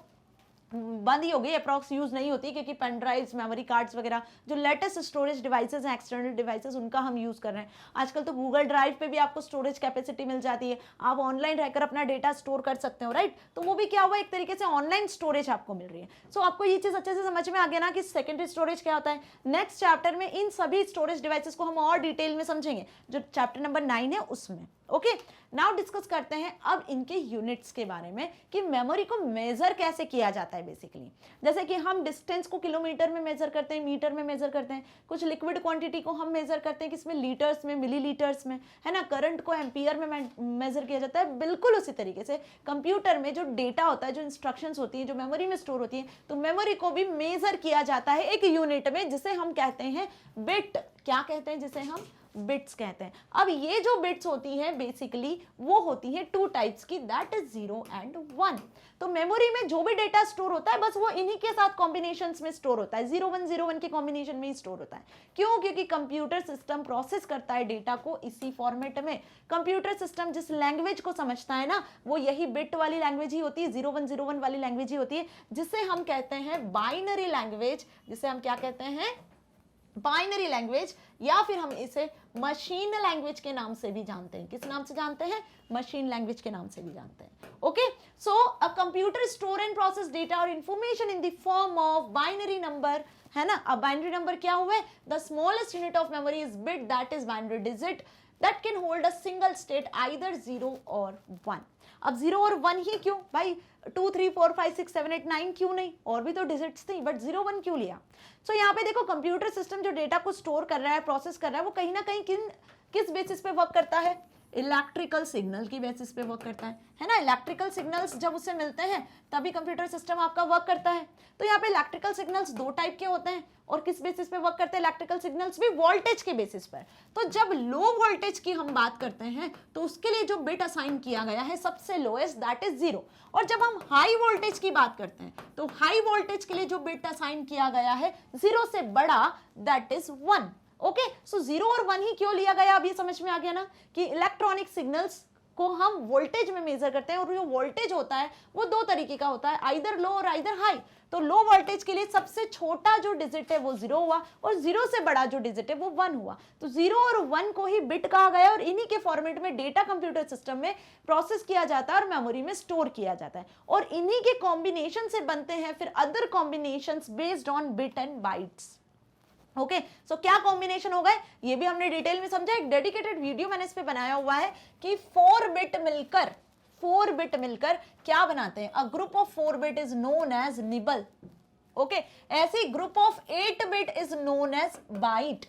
Speaker 1: बंद ही हो गई, अप्रॉक्स यूज नहीं होती, क्योंकि पेन ड्राइव्स, मेमोरी कार्ड्स वगैरह जो लेटेस्ट स्टोरेज डिवाइसेस हैं, एक्सटर्नल डिवाइसेस, उनका हम यूज कर रहे हैं। आजकल तो गूगल ड्राइव पे भी आपको स्टोरेज कैपेसिटी मिल जाती है, आप ऑनलाइन रहकर अपना डेटा स्टोर कर सकते हो, राइट। तो वो भी क्या हुआ, एक तरीके से ऑनलाइन स्टोरेज आपको मिल रही है। सो आपको ये चीज अच्छे से समझ में आ गया ना कि सेकेंडरी स्टोरेज क्या होता है। नेक्स्ट चैप्टर में इन सभी स्टोरेज डिवाइसेस को हम और डिटेल में समझेंगे, जो चैप्टर नंबर 9 है उसमें। ओके, नाउ डिस्कस करते हैं अब इनके यूनिट्स के बारे में कि मेमोरी को मेजर कैसे किया जाता है बेसिकली। जैसे कि हम डिस्टेंस को किलोमीटर में मेजर करते हैं, मीटर में मेजर करते हैं, कुछ लिक्विड क्वांटिटी को हम मेजर करते हैं किसमें, लीटर्स में, मिलीलीटर्स में, है ना। करंट को एम्पियर में मेजर किया जाता है। बिल्कुल उसी तरीके से कंप्यूटर में जो डेटा होता है, जो इंस्ट्रक्शंस होती है, जो मेमोरी में स्टोर होती है, तो मेमोरी को भी मेजर किया जाता है एक यूनिट में, जिसे हम कहते हैं बिट। क्या कहते हैं, जिसे हम बिट्स कहते हैं। अब ये जो बिट्स होती हैं बेसिकली वो होती है 2 टाइप्स की, दैट इज 0 and 1। तो मेमोरी में जो भी डेटा स्टोर होता है बस वो इन्हीं के साथ कॉम्बिनेशंस में स्टोर होता है, 0101 के कॉम्बिनेशन में ही स्टोर होता है। क्यों, क्योंकि कंप्यूटर सिस्टम प्रोसेस करता है डेटा को इसी फॉर्मेट में। कंप्यूटर सिस्टम जिस लैंग्वेज को समझता है ना, वो यही बिट वाली लैंग्वेज ही होती है, 0101 वाली लैंग्वेज ही होती है, जिसे हम कहते हैं बाइनरी लैंग्वेज। जिसे हम क्या कहते हैं, बाइनरी लैंग्वेज, या फिर हम इसे मशीन लैंग्वेज के नाम से भी जानते हैं। किस नाम से जानते हैं, मशीन लैंग्वेज के नाम से भी जानते हैं। Okay, so a computer store and process data और information in the form of binary number, है ना। अब बाइनरी नंबर क्या हुआ है, the smallest unit of memory is bit, that is binary digit that can hold a single state either 0 or 1। अब 0 और 1 ही क्यों भाई, 2 3 4 5 6 7 8 9 क्यों नहीं, और भी तो डिजिट्स थी, बट 0 1 क्यों लिया। सो यहाँ पे देखो, कंप्यूटर सिस्टम जो डेटा को स्टोर कर रहा है, प्रोसेस कर रहा है, वो कहीं ना कहीं किस बेसिस पे वर्क करता है, इलेक्ट्रिकल सिग्नल की बेसिस पे वर्क करता है ना। इलेक्ट्रिकल सिग्नल्स जब उससे मिलते हैं तभी कंप्यूटर सिस्टम आपका वर्क करता है। तो यहाँ पे इलेक्ट्रिकल सिग्नल्स दो टाइप के होते हैं और किस बेसिस पे वर्क करते हैं इलेक्ट्रिकल सिग्नल्स भी, वोल्टेज के बेसिस पर। तो जब लो वोल्टेज की हम बात करते हैं तो उसके लिए जो बिट असाइन किया गया है सबसे लोएस्ट दैट इज 0, और जब हम हाई वोल्टेज की बात करते हैं तो हाई वोल्टेज के लिए जो बिट असाइन किया गया है 0 से बड़ा दैट इज 1। ओके, सो 0 और 1 ही क्यों लिया गया, अभी समझ में आ गया ना कि इलेक्ट्रॉनिक सिग्नल्स को हम वोल्टेज में मेजर करते हैं और जो वोल्टेज होता है वो दो तरीके का होता है, आइदर लो और आइदर हाई। तो लो वोल्टेज के लिए सबसे छोटा जो डिजिट है वो 0 हुआ और 0 से बड़ा जो डिजिट है वो 1 हुआ। तो 0 और 1 को ही बिट कहा गया और इन्हीं के फॉर्मेट में डेटा कंप्यूटर सिस्टम में प्रोसेस किया जाता है और मेमोरी में स्टोर किया जाता है, और इन्हीं के कॉम्बिनेशन से बनते हैं फिर other combinations based on bit and bytes. Okay, so क्या कॉम्बिनेशन हो गए ये भी हमने डिटेल में समझा। एक डेडिकेटेड वीडियो मैंने इस पे बनाया हुआ है कि 4 बिट मिलकर क्या बनाते हैं, a group of 4 bit is known as nibble. Okay, ऐसे group of 8 bit is known as byte.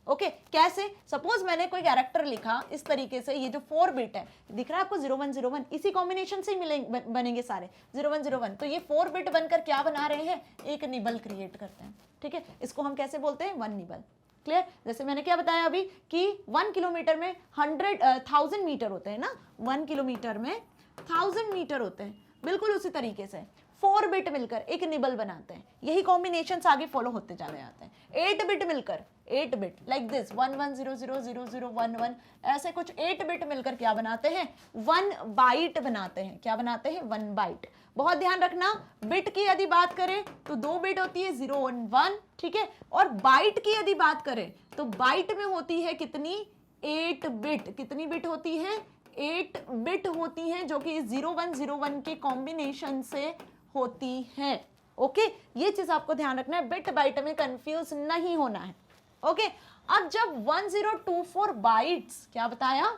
Speaker 1: Okay, कैसे, सपोज मैंने कोई कैरेक्टर लिखा इस तरीके से, ये जो 4 बिट है दिख रहा है आपको 0101, इसी कॉम्बिनेशन से ही बनेंगे सारे 0101। तो ये 4 बिट बनकर क्या बना रहे हैं, एक निबल क्रिएट करते हैं। ठीक है, इसको हम कैसे बोलते हैं, 1 निबल। क्लियर, जैसे मैंने क्या बताया अभी कि 1 किलोमीटर में 1000 मीटर होते हैं ना, 1 किलोमीटर में 1000 मीटर होते हैं, बिल्कुल उसी तरीके से 4 बिट मिलकर एक निबल बनाते हैं। यही कॉम्बिनेशंस आगे फॉलो होते चले जाते हैं। 8 बिट मिलकर 8 बिट लाइक दिस 11000011, ऐसे कुछ 8 बिट मिलकर क्या बनाते हैं, 1 बाइट बनाते हैं। क्या बनाते हैं, 1 बाइट। बहुत ध्यान रखना, बिट की यदि बात करें तो 2 बिट होती है 0 और 1, ठीक है, और बाइट की यदि बात करें तो बाइट में होती है कितनी, 8 बिट। कितनी बिट होती है, 8 बिट होती हैं, जो कि 0101 के कॉम्बिनेशन से होती है। ओके, ये चीज आपको ध्यान रखना है, बिट बाइट में कंफ्यूज नहीं होना है। ओके, अब जब 1024 बाइट्स, क्या बताया,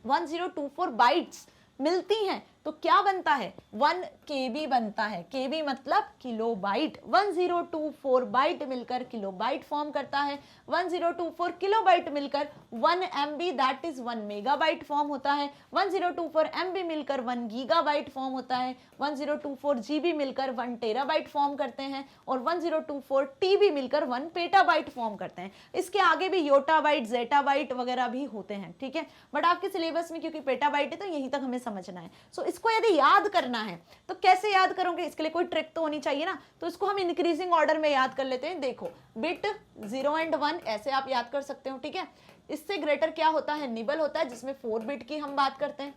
Speaker 1: 1024 बाइट्स मिलती हैं तो क्या बनता है, 1 KB बनता है। KB मतलब किलो बाइट। 1024 बाइट मिलकर किलो बाइट फॉर्म करता है। 1024 किलो बाइट मिलकर 1 MB that is 1 megabyte form होता है। 1024 MB मिलकर 1 गीगाबाइट फॉर्म होता है। 1024 GB मिलकर 1 टेराबाइट फॉर्म करते हैं और 1024 TB मिलकर 1 पेटाबाइट फॉर्म करते हैं। इसके आगे भी योटाबाइट, जेटाबाइट वगैरह भी होते हैं, ठीक है, बट आपके सिलेबस में क्योंकि पेटाबाइट है तो यहीं तक हमें समझना है। सो इसको यदि याद करना है तो कैसे याद करोगे, इसके लिए कोई ट्रिक तो होनी चाहिए ना, तो इसको हम इंक्रीजिंग ऑर्डर में याद कर लेते हैं। देखो, बिट 0 एंड 1 ऐसे आप याद कर सकते हो, ठीक है। इससे ग्रेटर क्या होता है, निबल होता है, जिसमें 4 बिट की हम बात करते हैं।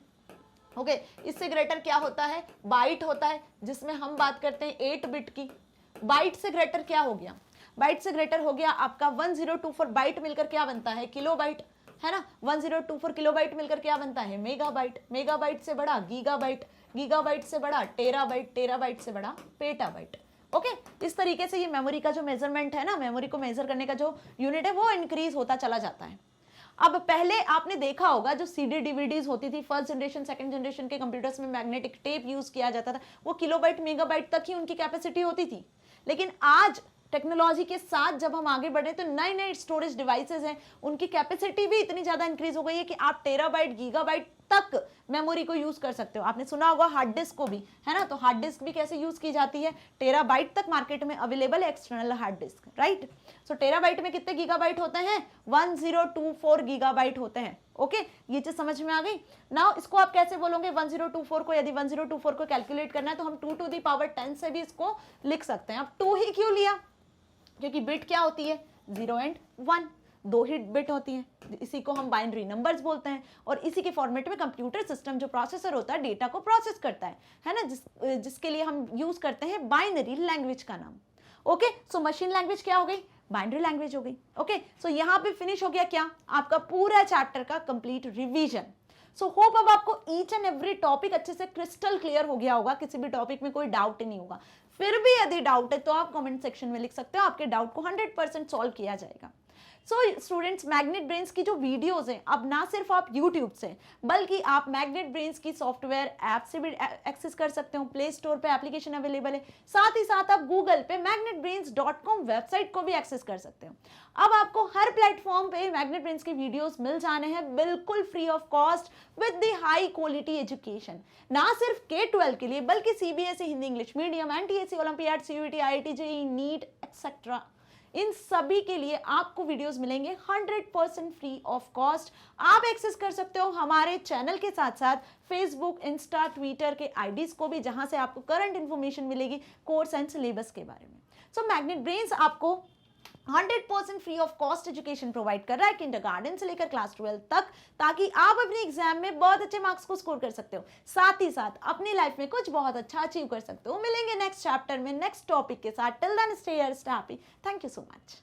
Speaker 1: ओके, इससे ग्रेटर क्या होता है, बाइट होता है, जिसमें हम बात करते हैं 8 बिट की। बाइट से ग्रेटर क्या हो गया, बाइट से ग्रेटर हो गया आपका 1024 बाइट मिलकर क्या बनता है, किलोबाइट, है ना। 1024 किलोबाइट मिलकर क्या बनता है, मेगाबाइट। मेगाबाइट से बड़ा गीगाबाइट, गीगाबाइट से बड़ा टेराबाइट, टेराबाइट से बड़ा पेटाबाइट। ओके, इस तरीके से ये मेमोरी का जो मेजरमेंट है ना, मेमोरी को मेजर करने का जो यूनिट है वो इंक्रीज होता चला जाता है। अब पहले आपने देखा होगा जो CD DVDs होती थी, फर्स्ट जनरेशन सेकंड जनरेशन के कंप्यूटर्स में मैग्नेटिक टेप यूज किया जाता था, वो किलोबाइट मेगाबाइट तक ही उनकी कैपेसिटी होती थी। लेकिन आज टेक्नोलॉजी के साथ जब हम आगे बढ़े तो नए नए स्टोरेज डिवाइसेस हैं, उनकी कैपेसिटी भी इतनी ज्यादा इंक्रीज हो गई है कि आप टेराबाइट गीगाबाइट तक मेमोरी को यूज कर सकते हो। आपने सुना होगा हार्ड डिस्क को भी, है ना, तो हार्ड डिस्क भी कैसे यूज की जाती है, टेराबाइट तक मार्केट में अवेलेबल है एक्सटर्नल हार्ड डिस्क, राइट। सो टेराबाइट में कितने गीगाबाइट होते हैं, 1024 गीगाबाइट होते हैं। ओके, ये चीज समझ में आ गई। नाउ इसको आप कैसे बोलोगे, 1024 को, यदि 1024 को कैलकुलेट करना है तो हम 2 to the power 10 से भी इसको लिख सकते हैं। अब 2 ही क्यों लिया, क्योंकि बिट क्या होती है, 0 एंड 1, 2 ही बिट होती हैं, इसी को हम बाइनरी नंबर्स बोलते हैं, और इसी के फॉर्मेट में कंप्यूटर सिस्टम जो प्रोसेसर होता है डेटा को प्रोसेस करता है ना, जिसके लिए हम यूज करते हैं बाइनरी लैंग्वेज का नाम। ओके, सो मशीन लैंग्वेज क्या हो गई, बाइनरी लैंग्वेज हो गई। ओके, सो यहाँ पे फिनिश हो गया क्या, आपका पूरा चैप्टर का कंप्लीट रिवीजन। सो होप अब आपको ईच एंड एवरी टॉपिक अच्छे से क्रिस्टल क्लियर हो गया होगा, किसी भी टॉपिक में कोई डाउट नहीं होगा। फिर भी यदि डाउट है तो आप कमेंट सेक्शन में लिख सकते हो, आपके डाउट को 100% सॉल्व किया जाएगा। सो स्टूडेंट्स, मैग्नेट ब्रेन्स की जो वीडियोस हैं अब ना सिर्फ आप यूट्यूब से बल्कि आप मैग्नेट ब्रेन्स की सॉफ्टवेयर ऐप से भी एक्सेस कर सकते हो। प्ले स्टोर पे एप्लीकेशन अवेलेबल है, साथ ही साथ आप गूगल पे magnetbrains.com वेबसाइट को भी एक्सेस कर सकते हो। अब आपको हर प्लेटफॉर्म पे मैग्नेट ब्रेन्स की वीडियोस मिल जाने हैं बिल्कुल free of cost with the high quality education, ना सिर्फ K-12 के लिए बल्कि CBSE, Hindi English medium, NTSC, olympiad, CUET, IIT, JEE, NEET etcetera, इन सभी के लिए आपको वीडियोस मिलेंगे 100% फ्री ऑफ कॉस्ट। आप एक्सेस कर सकते हो हमारे चैनल के साथ साथ फेसबुक, इंस्टा, ट्विटर के आईडीज को भी, जहां से आपको करंट इंफॉर्मेशन मिलेगी कोर्स एंड सिलेबस के बारे में। सो मैग्नेट ब्रेन्स आपको 100% free of cost education provide कर रहा है किंडरगार्टन से लेकर क्लास 12 तक, ताकि आप अपने एग्जाम में बहुत अच्छे मार्क्स को स्कोर कर सकते हो, साथ ही साथ अपनी लाइफ में कुछ बहुत अच्छा अचीव कर सकते हो। मिलेंगे नेक्स्ट चैप्टर में नेक्स्ट टॉपिक के साथ। Till then stay here, stay happy. Thank you so much.